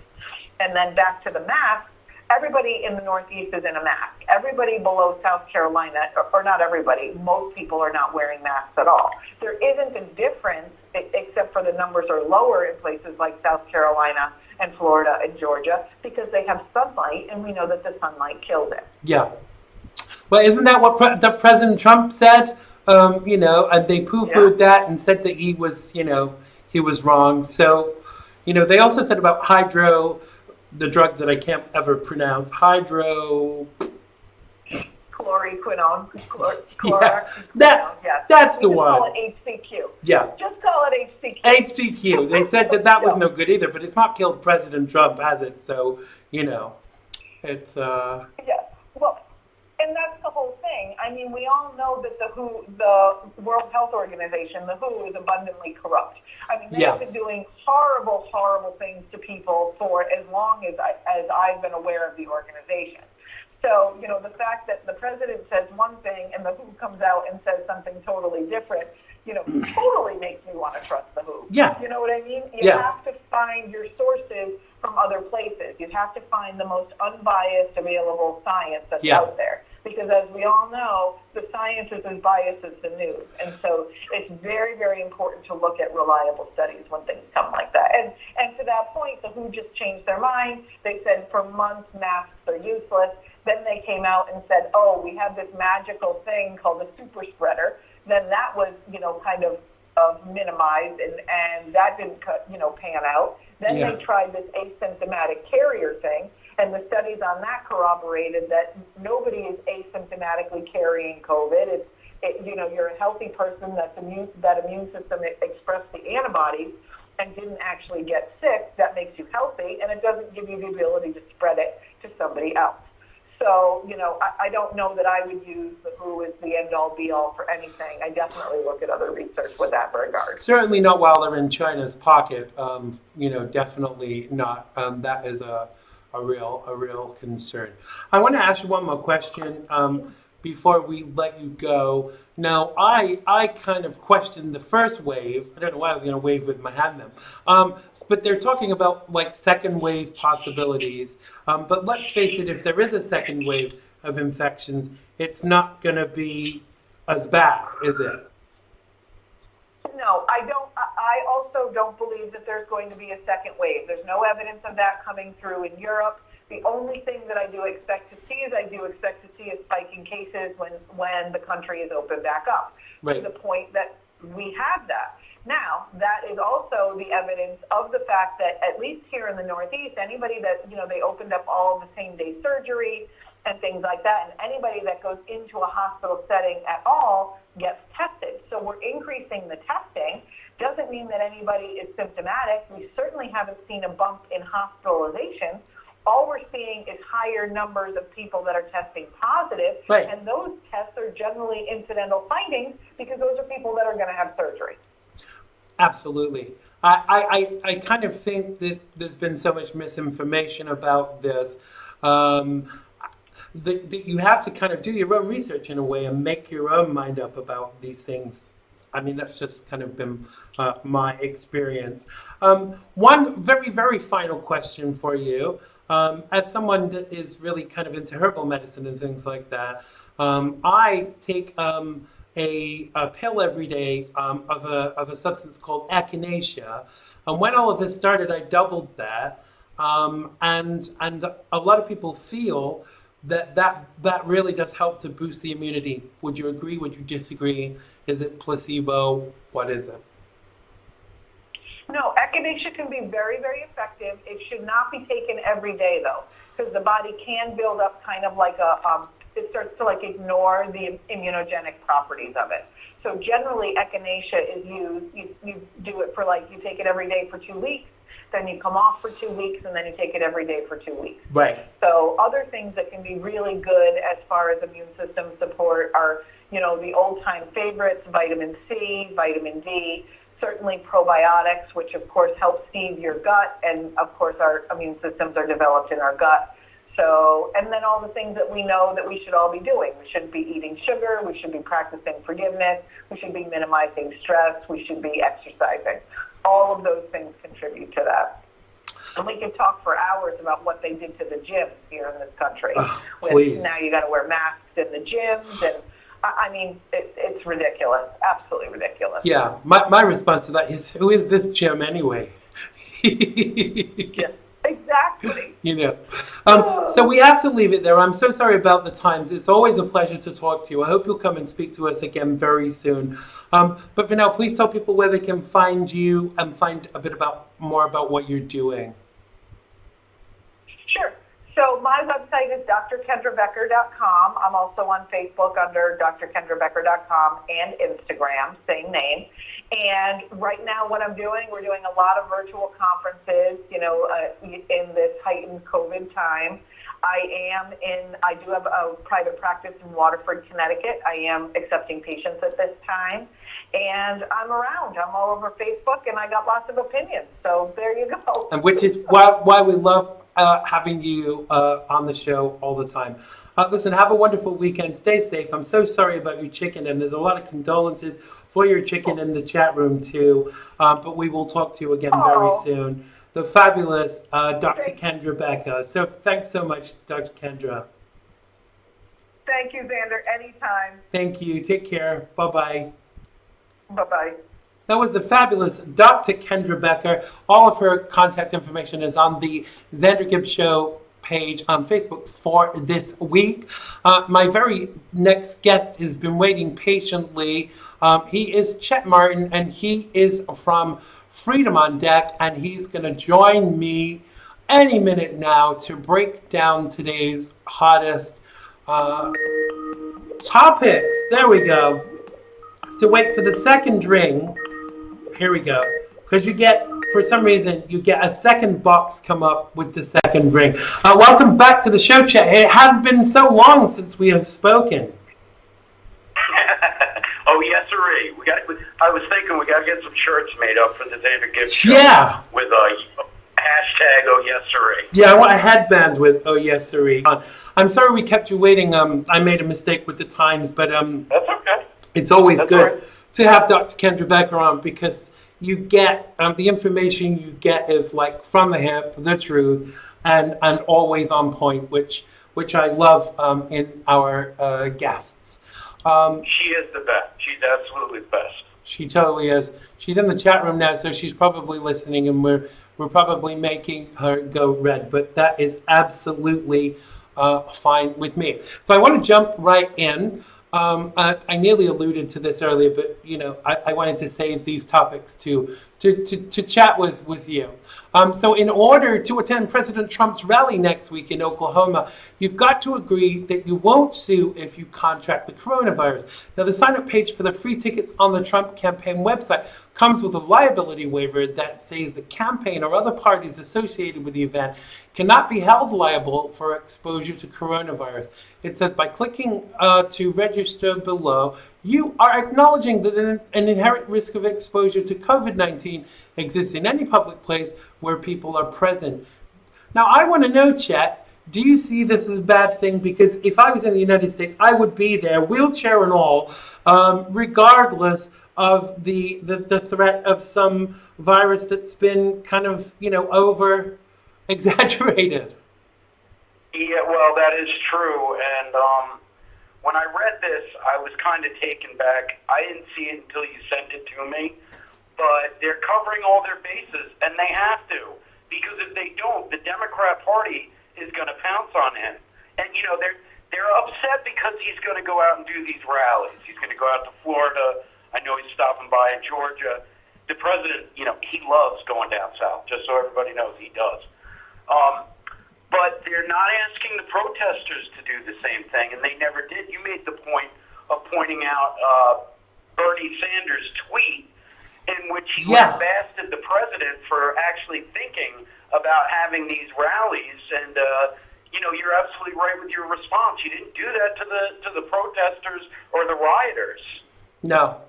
And then back to the mask, everybody in the Northeast is in a mask. Everybody below South Carolina, or not everybody, most people are not wearing masks at all. There isn't a difference except for the numbers are lower in places like South Carolina and Florida and Georgia because they have sunlight, and we know that the sunlight kills it. Yeah. Well, isn't that what the President Trump said? And they poo-pooed that and said that he was wrong. So, they also said about the drug that I can't ever pronounce, Chloroquinone. That's the one. Call it HCQ. Yeah. Just call it HCQ. HCQ. They said that was no good either, but it's not killed President Trump, has it? So, it's... Yeah. Well, and that's the whole thing. I mean, we all know that the World Health Organization, the WHO, is abundantly corrupt. I mean, they've been doing horrible, horrible things to people for as long as I've been aware of the organization. So, the fact that the president says one thing and the WHO comes out and says something totally different, totally makes me want to trust the WHO. Yeah. You know what I mean? You have to find your sources from other places. You have to find the most unbiased available science that's out there. Because as we all know, the science is as biased as the news. And so it's very, very important to look at reliable studies when things come like that. And to that point, the WHO just changed their mind. They said for months masks are useless. Then they came out and said, oh, we have this magical thing called a super spreader. Then that was, kind of minimized, and that didn't pan out. Then they tried this asymptomatic carrier thing, and the studies on that corroborated that nobody is asymptomatically carrying COVID. You're a healthy person that immune system expressed the antibodies and didn't actually get sick. That makes you healthy, and it doesn't give you the ability to spread it to somebody else. So, I don't know that I would use the WHO as the end-all, be-all for anything. I definitely look at other research with that regard. Certainly not while they're in China's pocket. Definitely not. That is a real concern. I want to ask you one more question before we let you go. Now, I kind of questioned the first wave. I don't know why I was going to wave with my hand then. But they're talking about like second wave possibilities. But let's face it, if there is a second wave of infections, it's not going to be as bad, is it? No, I don't. I also don't believe that there's going to be a second wave. There's no evidence of that coming through in Europe. The only thing that I do expect to see is I do expect to see a spike in cases when the country is opened back up. Right. To the point that we have that. Now, that is also the evidence of the fact that at least here in the Northeast, anybody that, they opened up all the same-day surgery and things like that, and anybody that goes into a hospital setting at all gets tested. So we're increasing the testing. Doesn't mean that anybody is symptomatic. We certainly haven't seen a bump in hospitalization. All we're seeing is higher numbers of people that are testing positive, right. And those tests are generally incidental findings because those are people that are going to have surgery. Absolutely. I kind of think that there's been so much misinformation about this that you have to kind of do your own research in a way and make your own mind up about these things. I mean, that's just kind of been my experience. One very, very final question for you. As someone that is really kind of into herbal medicine and things like that, I take a pill every day of a substance called echinacea. And when all of this started, I doubled that. And a lot of people feel that really does help to boost the immunity. Would you agree? Would you disagree? Is it placebo? What is it? No, echinacea can be very, very effective. It should not be taken every day, though, because the body can build up kind of like it starts to like ignore the immunogenic properties of it. So generally, echinacea is used, you do it for you take it every day for 2 weeks, then you come off for 2 weeks, and then you take it every day for 2 weeks. Right. So other things that can be really good as far as immune system support are, the old-time favorites, vitamin C, vitamin D, certainly probiotics, which of course help seed your gut, and of course our immune systems are developed in our gut. So, and then all the things that we know that we should all be doing. We shouldn't be eating sugar, we should be practicing forgiveness, we should be minimizing stress, we should be exercising. All of those things contribute to that. And we could talk for hours about what they did to the gyms here in this country. Please. Now you got to wear masks in the gyms, and I mean, it's ridiculous, absolutely ridiculous. Yeah, my response to that is, who is this Jim anyway? Yeah, exactly. So we have to leave it there. I'm so sorry about the times. It's always a pleasure to talk to you. I hope you'll come and speak to us again very soon. But for now, please tell people where they can find you and find a bit more about what you're doing. Sure. So my website is drkendrabecker.com. I'm also on Facebook under drkendrabecker.com and Instagram, same name. And right now what I'm doing, we're doing a lot of virtual conferences, in this heightened COVID time. I do have a private practice in Waterford, Connecticut. I am accepting patients at this time. And I'm around. I'm all over Facebook, and I got lots of opinions. So there you go. And which is why we love having you on the show all the time. Listen, have a wonderful weekend. Stay safe. I'm so sorry about your chicken, and there's a lot of condolences for your chicken in the chat room too. But we will talk to you again very soon. The fabulous Dr. Kendra Becker. So thanks so much, Dr. Kendra. Thank you, Xander. Anytime. Thank you. Take care. Bye-bye. Bye-bye. That was the fabulous Dr. Kendra Becker. All of her contact information is on the Xander Gibb Show page on Facebook for this week. My very next guest has been waiting patiently. He is Chet Martin, and he is from Freedom on Deck, and he's going to join me any minute now to break down today's hottest topics. There we go. To wait for the second ring. Here we go. Because for some reason, you get a second box come up with the second ring. Welcome back to the show, Chet. It has been so long since we have spoken. Oh, yes, sirree. I was thinking we got to get some shirts made up for the Xander Gibb Show. Yeah. With a hashtag, oh, yes, sirree. Yeah, I want a headband with, oh, yes, sirree. I'm sorry we kept you waiting. I made a mistake with the times, but that's okay. It's always That's good right. to have Dr. Kendra Becker on, because you get the information you get is like from the hip, the truth, and always on point, which I love in our guests. She is the best. She's absolutely the best. She totally is. She's in the chat room now, so she's probably listening, and we're probably making her go red, but that is absolutely fine with me. So I want to jump right in. I nearly alluded to this earlier, but I wanted to save these topics to chat with you. So in order to attend President Trump's rally next week in Oklahoma, you've got to agree that you won't sue if you contract the coronavirus. Now, the sign-up page for the free tickets on the Trump campaign website comes with a liability waiver that says the campaign or other parties associated with the event cannot be held liable for exposure to coronavirus. It says by clicking to register below, you are acknowledging that an inherent risk of exposure to COVID-19 exists in any public place where people are present. Now, I want to know, Chet, do you see this as a bad thing? Because if I was in the United States, I would be there, wheelchair and all, regardless of the threat of some virus that's been kind of, over exaggerated. Yeah, well, that is true. And when I read this, I was kind of taken back. I didn't see it until you sent it to me. But they're covering all their bases, and they have to. Because if they don't, the Democrat Party is going to pounce on him. And, you know, they're upset because he's going to go out and do these rallies. He's going to go out to Florida. I know he's stopping by in Georgia. The president, you know, he loves going down south, just so everybody knows he does. But they're not asking the protesters to do the same thing, and they never did. You made the point of pointing out Bernie Sanders' tweet in which he lambasted the president for actually thinking about having these rallies. And, you know, you're absolutely right with your response. You didn't do that to the protesters or the rioters. No,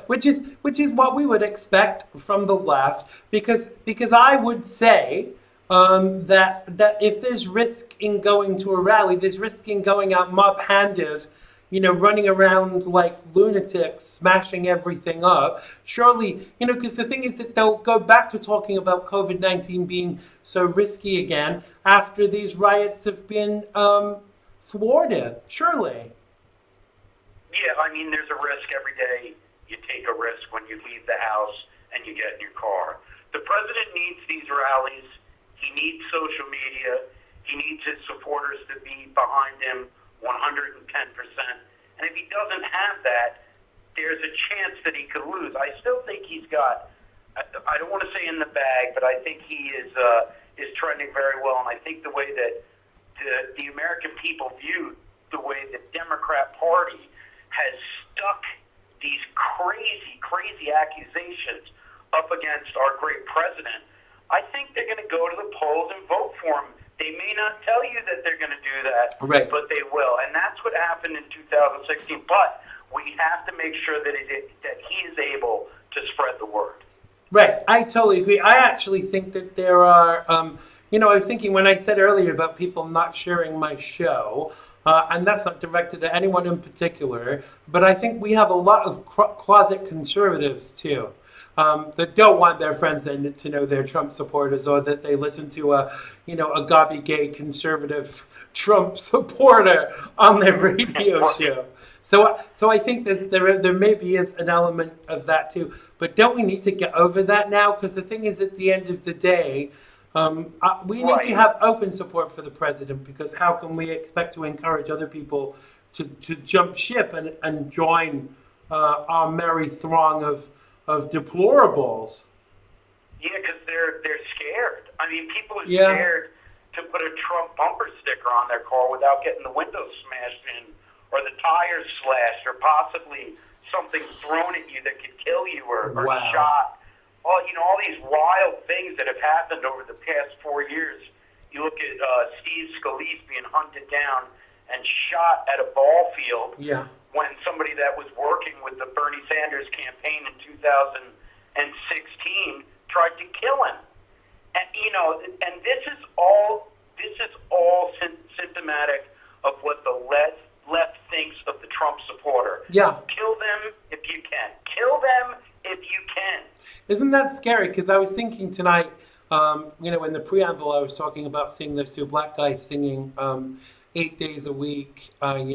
which is what we would expect from the left, because I would say that if there's risk in going to a rally, there's risk in going out mob-handed, you know, running around like lunatics, smashing everything up. Surely, you know, because the thing is that they'll go back to talking about COVID-19 being so risky again after these riots have been thwarted. Surely. Yeah, I mean, there's a risk every day. You take a risk when you leave the house and you get in your car. The president needs these rallies. He needs social media. He needs his supporters to be behind him 110%. And if he doesn't have that, there's a chance that he could lose. I still think he's got, I don't want to say in the bag, but I think he is trending very well. And I think the way that the American people view the way the Democrat Party has stuck these crazy accusations up against our great president, I think they're going to go to the polls and vote for him. They may not tell you that they're going to do that, right, but they will. And that's what happened in 2016. But we have to make sure that he is able to spread the word. Right. I totally agree. I actually think that there are, you know, I was thinking when I said earlier about people not sharing my show, and that's not directed at anyone in particular, but I think we have a lot of closet conservatives too. That don't want their friends then to know they're Trump supporters, or that they listen to a gobby gay conservative Trump supporter on their radio show. So I think that there maybe is an element of that too. But don't we need to get over that now? Because the thing is, at the end of the day, we need to have open support for the president, because how can we expect to encourage other people to jump ship and join our merry throng of deplorables? Yeah, because they're scared. I mean, people are scared to put a Trump bumper sticker on their car without getting the windows smashed in, or the tires slashed, or possibly something thrown at you that could kill you, or shot. All these wild things that have happened over the past 4 years. You look at Steve Scalise being hunted down and shot at a ball field. Yeah. When somebody that was working with the Bernie Sanders campaign in 2016 tried to kill him. And and this is all symptomatic of what the left thinks of the Trump supporter. Yeah. Kill them if you can. Kill them if you can. Isn't that scary? Because I was thinking tonight, in the preamble, I was talking about seeing those two black guys singing 8 days a week, and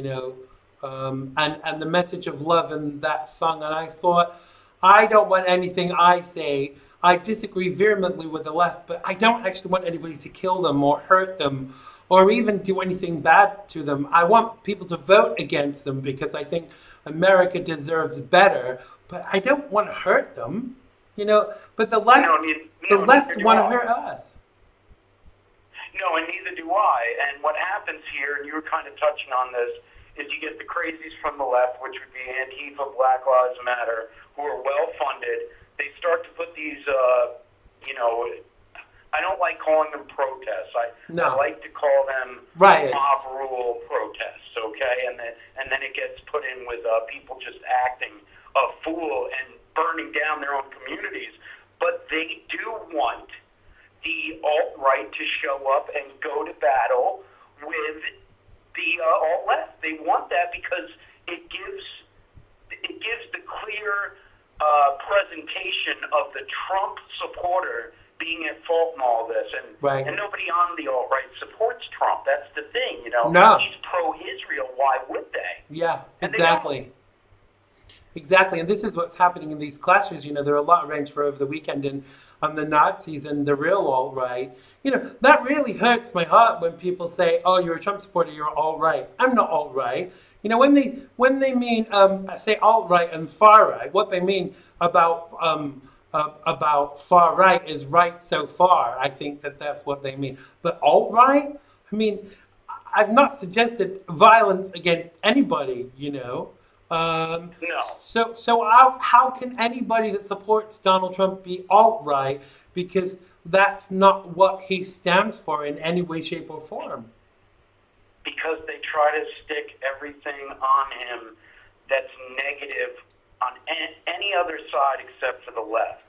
the message of love in that song. And I thought, I don't want anything I say. I disagree vehemently with the left, but I don't actually want anybody to kill them or hurt them or even do anything bad to them. I want people to vote against them because I think America deserves better, but I don't want to hurt them. But the left, want to hurt us. No, and neither do I. And what happens here, and you were kind of touching on this, is you get the crazies from the left, which would be Antifa, Black Lives Matter, who are well-funded. They start to put these, I don't like calling them protests. I like to call them mob rule protests, okay? And then it gets put in with people just acting a fool and burning down their own communities. But they do want the alt-right to show up and go to battle with the alt-left. They want that because it gives the clear presentation of the Trump supporter being at fault in all this. And nobody on the alt-right supports Trump. That's the thing, No. He's pro-Israel. Why would they? Yeah, And they don't. exactly. Exactly, and this is what's happening in these clashes. There are a lot arranged for over the weekend and on the Nazis and the real alt-right. That really hurts my heart when people say, "Oh, you're a Trump supporter, you're alt-right." I'm not alt-right. When they mean say alt-right and far-right, what they mean about far-right is right so far. I think that's what they mean. But alt-right, I mean, I've not suggested violence against anybody. No. So how can anybody that supports Donald Trump be alt-right? Because that's not what he stands for in any way, shape, or form. Because they try to stick everything on him that's negative on any other side except for the left.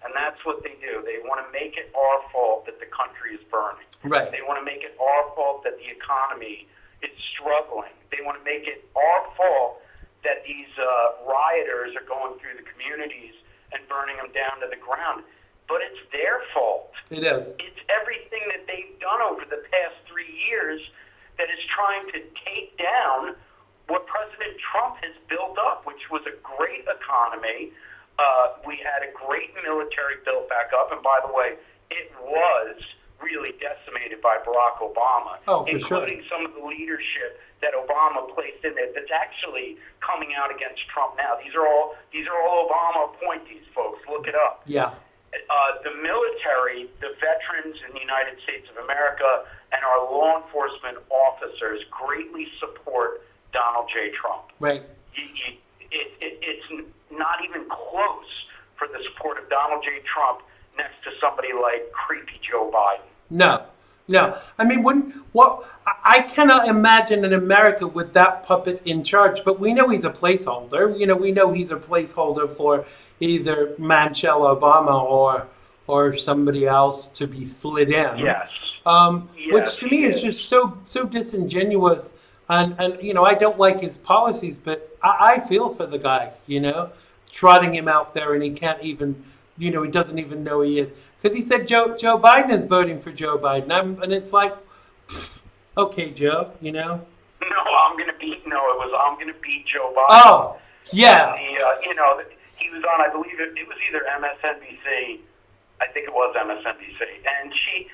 And that's what they do. They want to make it our fault that the country is burning. Right. They want to make it our fault that the economy is struggling. They want to make it our fault that these rioters are going through the communities and burning them down to the ground. But it's their fault. It is. It's everything that they've done over the past 3 years that is trying to take down what President Trump has built up, which was a great economy. We had a great military built back up. And by the way, it was really decimated by Barack Obama, Oh, for including sure. some of the leadership that Obama placed in there that's actually coming out against Trump now. These are all Obama appointees, folks. Look it up. Yeah. The military, the veterans in the United States of America, and our law enforcement officers greatly support Donald J. Trump. Right. It's not even close for the support of Donald J. Trump next to somebody like creepy Joe Biden. No. I mean, I cannot imagine an America with that puppet in charge. But we know he's a placeholder. We know he's a placeholder for either Michelle Obama or somebody else to be slid in. Yes. Which to me is just so disingenuous. And I don't like his policies, but I feel for the guy. Trotting him out there, and he can't even. He doesn't even know he is. Because he said Joe Biden is voting for Joe Biden. And it's like, okay, Joe, No, I'm going to beat Joe Biden. Oh, yeah. He was on, I believe it was either MSNBC. I think it was MSNBC. And she,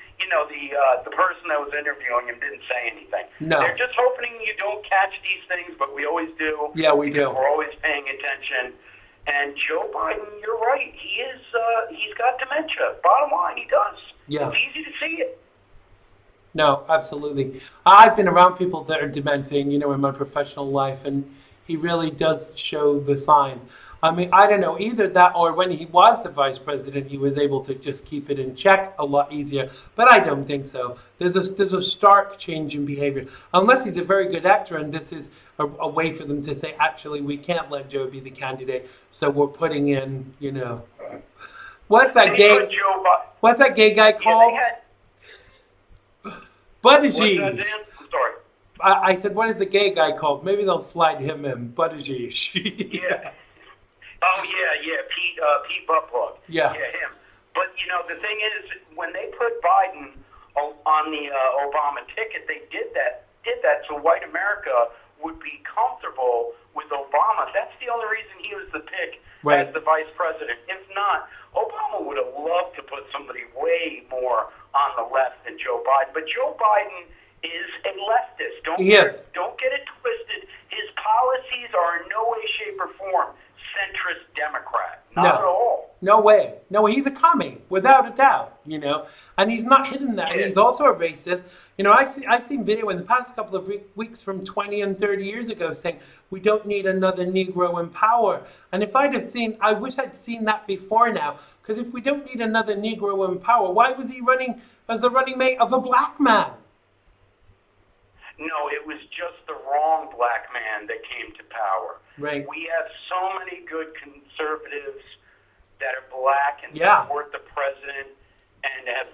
the person that was interviewing him didn't say anything. No. They're just hoping you don't catch these things, but we always do. Yeah, we do. We're always paying attention. And Joe Biden, you're right. He's got dementia. Bottom line, he does. Yeah. It's easy to see it. No, absolutely. I've been around people that are dementing, in my professional life, and he really does show the signs. I mean, I don't know, either that or when he was the vice president, he was able to just keep it in check a lot easier. But I don't think so. There's a stark change in behavior. Unless he's a very good actor, and this is a way for them to say, actually, we can't let Joe be the candidate, so we're putting in, what's that gay guy called? Buttigieg. I'm sorry. I said, what is the gay guy called? Maybe they'll slide him in. Buttigieg. Yeah. Oh, yeah, Pete Buttplug. Yeah. Yeah, him. But, the thing is, when they put Biden on the Obama ticket, they did that so white America would be comfortable with Obama. That's the only reason he was the pick Right. as the vice president. If not, Obama would have loved to put somebody way more on the left than Joe Biden. But Joe Biden is a leftist. Don't get it twisted. His policies are in no way, shape, or form centrist Democrat. Not at all. No way. No, he's a commie, without a doubt, And he's not hidden that. And he's also a racist. I've seen video in the past couple of weeks from 20 and 30 years ago saying, we don't need another Negro in power. And I wish I'd seen that before now. Because if we don't need another Negro in power, why was he running as the running mate of a black man? No, it was just the wrong black man that came to power. Right. We have so many good conservatives that are black and support the president, and have,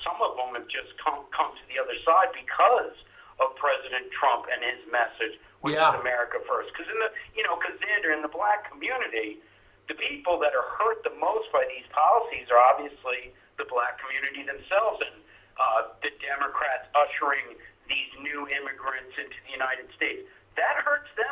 some of them have just come to the other side because of President Trump and his message, which is America first. Because Xander, in the black community, the people that are hurt the most by these policies are obviously the black community themselves, and the Democrats ushering these new immigrants into the United States. That hurts them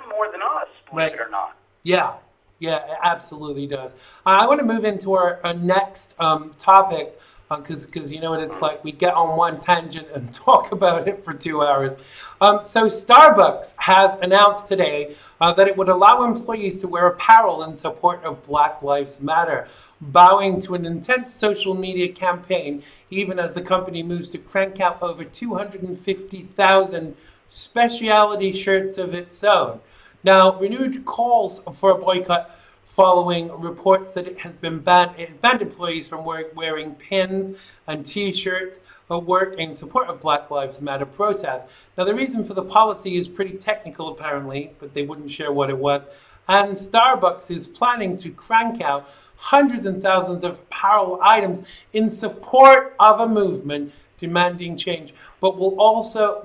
believe Right. it or not. Yeah, it absolutely does. I want to move into our next topic because you know what it's like. We get on one tangent and talk about it for 2 hours. So Starbucks has announced today that it would allow employees to wear apparel in support of Black Lives Matter, bowing to an intense social media campaign, even as the company moves to crank out over 250,000 specialty shirts of its own. Now, renewed calls for a boycott following reports that it has banned employees from wearing pins and T-shirts or work in support of Black Lives Matter protests. Now, the reason for the policy is pretty technical, apparently, but they wouldn't share what it was. And Starbucks is planning to crank out hundreds and thousands of apparel items in support of a movement demanding change, but will also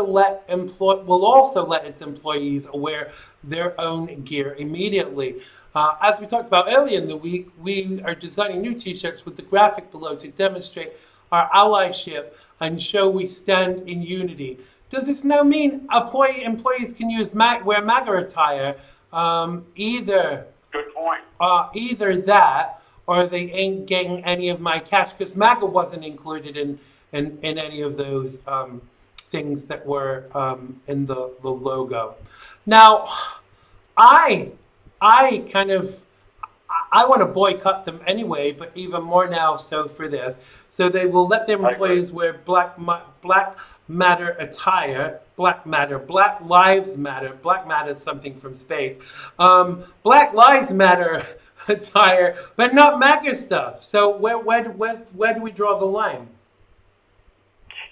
let its employees wear their own gear immediately. As we talked about earlier in the week, we are designing new T-shirts with the graphic below to demonstrate our allyship and show we stand in unity. Does this now mean employees can wear MAGA attire? Either Good point. Either that, or they ain't getting any of my cash, because MAGA wasn't included in any of those things that were in the logo. Now, I want to boycott them anyway, but even more now so for this. So they will let their employees wear Black Matter attire, Black Lives Matter. Black Matter is something from space. Black Lives Matter attire, but not MAGA stuff. So where do we draw the line?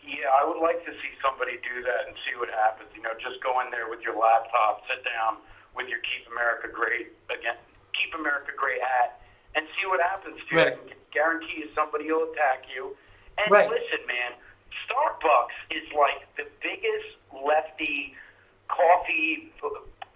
Yeah, I would like to see somebody do that and see what happens. You know, just go in there with your laptop, sit down with your Keep America Great hat, and see what happens to Right. you. I can guarantee you somebody will attack you. And Right. listen, man, Starbucks is like the biggest lefty coffee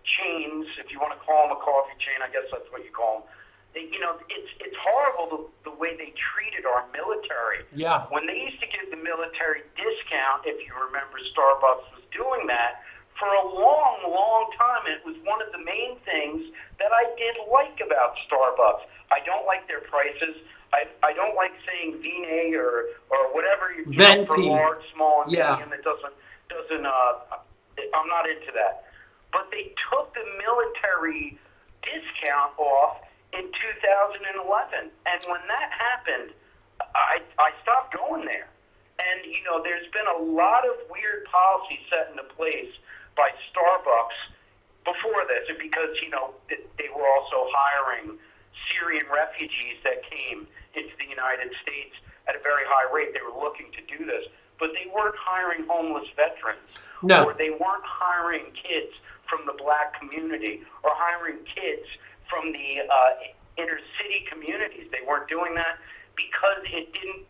chains, if you want to call them a coffee chain, I guess that's what you call them. You know, it's horrible the way they treated our military. Yeah. When they used to give the military discount, if you remember, Starbucks was doing that for a long, long time. And it was one of the main things that I did like about Starbucks. I don't like their prices. I don't like saying Vine or whatever you know, for large, small, and medium. It doesn't. I'm not into that. But they took the military discount off in 2011, and when that happened, I stopped going there. And you know, there's been a lot of weird policies set into place by Starbucks before this, and because you know they were also hiring Syrian refugees that came into the United States at a very high rate. They were looking to do this, but they weren't hiring homeless veterans, or they weren't hiring kids from the black community, or hiring kids from the inner city communities. They weren't doing that because it didn't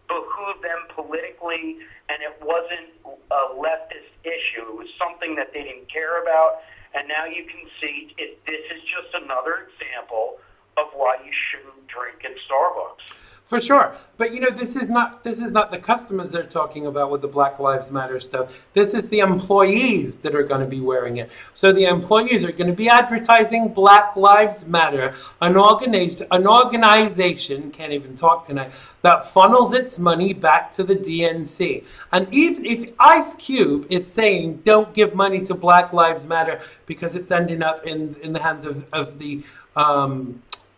behoove them politically, and it wasn't a leftist issue. It was something that they didn't care about, and now you can see this is just another example of why you shouldn't drink at Starbucks. For sure. But you know, this is not the customers they're talking about with the Black Lives Matter stuff. This is the employees that are going to be wearing it. So the employees are going to be advertising Black Lives Matter, an organization, can't even talk tonight, that funnels its money back to the DNC. And even if Ice Cube is saying don't give money to Black Lives Matter because it's ending up in the hands of the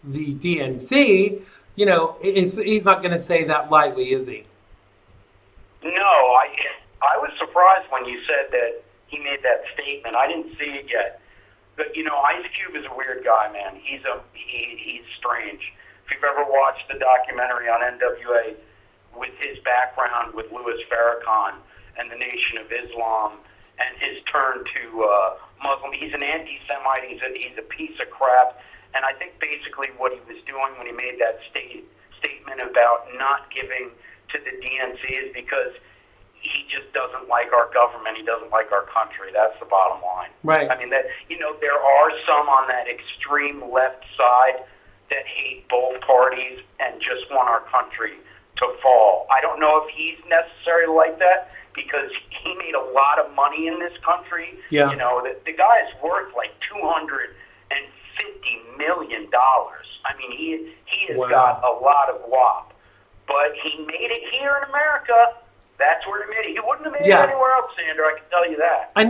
DNC, you know, he's not going to say that lightly, is he? No, I was surprised when you said that he made that statement. I didn't see it yet. But, you know, Ice Cube is a weird guy, man. He's strange. If you've ever watched the documentary on NWA with his background with Louis Farrakhan and the Nation of Islam and his turn to Muslim, he's an anti-Semite. He's a piece of crap. And I think basically what he was doing when he made that statement about not giving to the DNC is because he just doesn't like our government. He doesn't like our country. That's the bottom line. Right. I mean, that, you know, there are some on that extreme left side that hate both parties and just want our country to fall. I don't know if he's necessarily like that because he made a lot of money in this country. Yeah. You know, the guy's worth like $250 million. I mean, he has Wow. got a lot of wop. But he made it here in America. That's where he made it. He wouldn't have made Yeah. it anywhere else, Xander, I can tell you that. I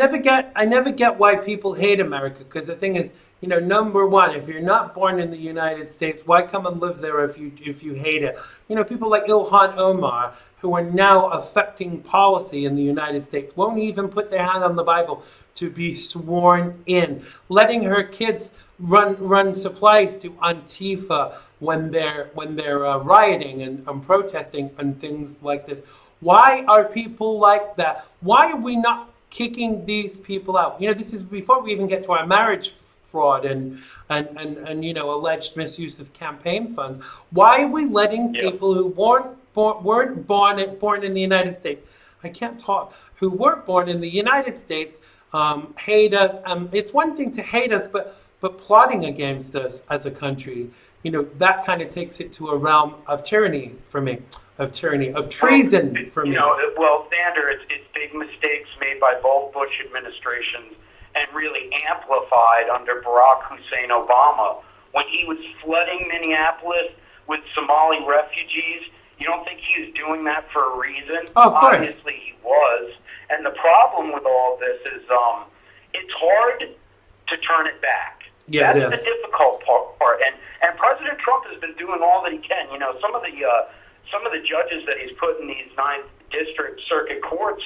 never get why people hate America, because the thing is, you know, number one, if you're not born in the United States, why come and live there if you hate it? You know, people like Ilhan Omar, who are now affecting policy in the United States, won't even put their hand on the Bible to be sworn in, letting her kids run supplies to Antifa when they're rioting and protesting and things like this. Why are people like that? Why are we not kicking these people out? You know, this is before we even get to our marriage fraud and you know, alleged misuse of campaign funds. Why are we letting people who weren't born in the United States, I can't talk, who weren't born in the United States, hate us? It's one thing to hate us, but plotting against us as a country, you know, that kind of takes it to a realm of tyranny for me. Of treason for me. You know, well, Xander, it's big mistakes made by both Bush administrations and really amplified under Barack Hussein Obama when he was flooding Minneapolis with Somali refugees. You don't think he was doing that for a reason? Oh, of course. Obviously he was. And the problem with all of this is it's hard to turn it back. Yeah, That's it is. the difficult part. And President Trump has been doing all that he can. You know, some of the judges that he's put in these 9th District Circuit courts,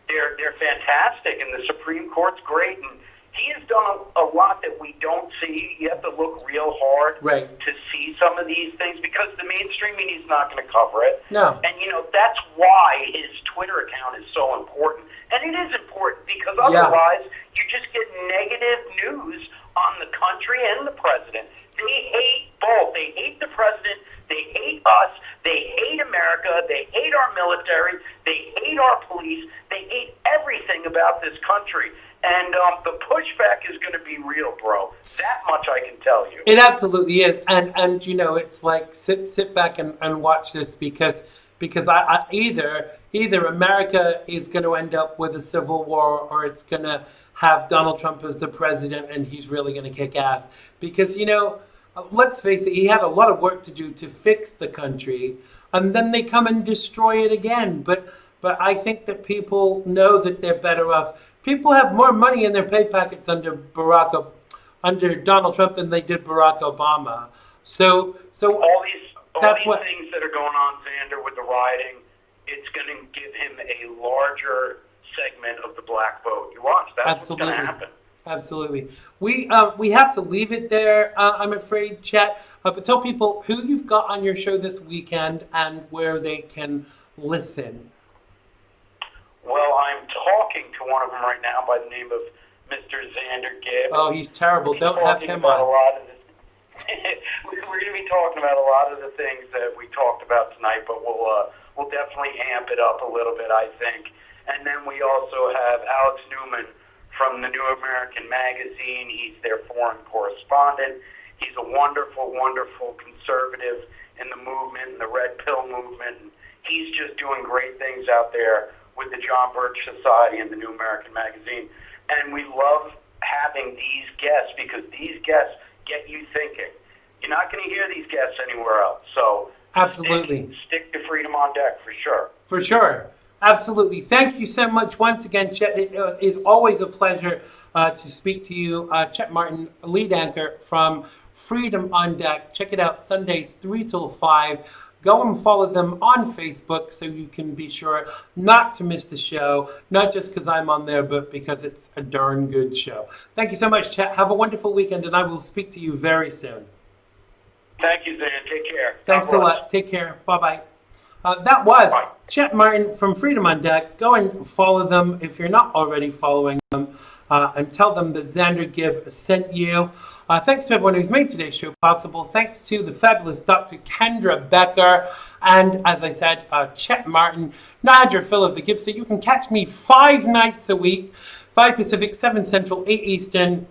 they're fantastic, and the Supreme Court's great, and he has done a lot that we don't see. You have to look real hard to see some of these things because the mainstream media is not going to cover it. No. And, you know, that's why his Twitter account is so important. And it is important because otherwise you just get negative news on the country and the president. They hate both. They hate the president. They hate us. They hate America. They hate our military. They hate our police. They hate everything about this country. And the pushback is going to be real, bro. That much I can tell you. It absolutely is. And you know, it's like sit back and watch this because I either America is going to end up with a civil war or it's going to have Donald Trump as the president and he's really going to kick ass. Because, you know, let's face it, he had a lot of work to do to fix the country, and then they come and destroy it again. But I think that people know that they're better off. People have more money in their pay packets under Donald Trump than they did Barack Obama. So all these things that are going on, Xander, with the rioting, it's going to give him a larger segment of the black vote. You watch, that's what's going to happen. Absolutely. We have to leave it there, I'm afraid, Chet. But tell people who you've got on your show this weekend and where they can listen. Well, I'm talking to one of them right now by the name of Mr. Xander Gibb. Oh, he's terrible. Don't have him on. We're going to be talking about a lot of the things that we talked about tonight, but we'll definitely amp it up a little bit, I think. And then we also have Alex Newman from the New American Magazine. He's their foreign correspondent. He's a wonderful, wonderful conservative in the movement, in the Red Pill movement. And he's just doing great things out there with the John Birch Society and the New American Magazine. And we love having these guests because these guests get you thinking. You're not going to hear these guests anywhere else. So absolutely, stick to Freedom on Deck for sure. For sure. Absolutely. Thank you so much once again, Chet. It is always a pleasure to speak to you. Chet Martin, lead anchor from Freedom on Deck. Check it out Sundays 3 till 5. Go and follow them on Facebook so you can be sure not to miss the show, not just because I'm on there, but because it's a darn good show. Thank you so much, Chet. Have a wonderful weekend, and I will speak to you very soon. Thank you, Zan. Take care. Thanks a lot. Take care. Bye-bye. That was Chet Martin from Freedom on Deck. Go and follow them if you're not already following them, and tell them that Xander Gibb sent you. Thanks to everyone who's made today's show possible. Thanks to the fabulous Dr. Kendra Becker. And as I said, Chet Martin, Niagara Phil of the Gibb. So you can catch me 5 nights a week, 5 Pacific, 7 Central, 8 Eastern,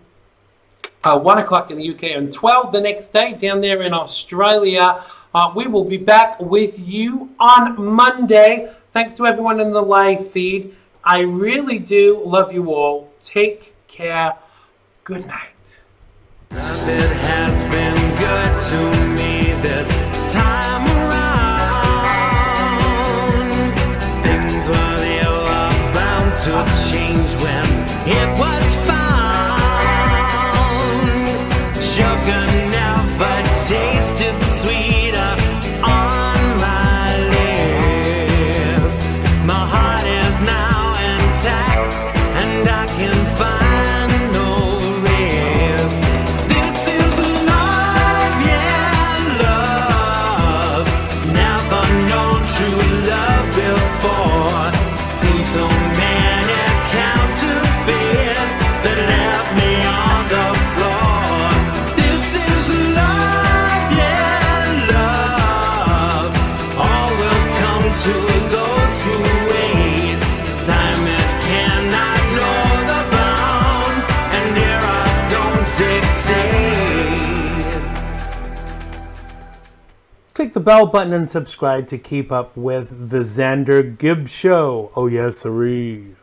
1 o'clock in the UK, and 12 the next day down there in Australia. We will be back with you on Monday. Thanks to everyone in the live feed. I really do love you all. Take care. Good night. It has been good to me this time around. Things were ever bound to change when it was found. Sugar never tasted sweeter on my lips. My heart is now intact and I can find no rest. This is love, yeah, love. Never known true love before. Seen so many counterfeits that left me on the floor. This is love, yeah, love. All will come to those who wait. Time it cannot know the bounds, and error don't dictate. Click the bell button and subscribe to keep up with the Xander Gibb Show. Oh yes, sirree.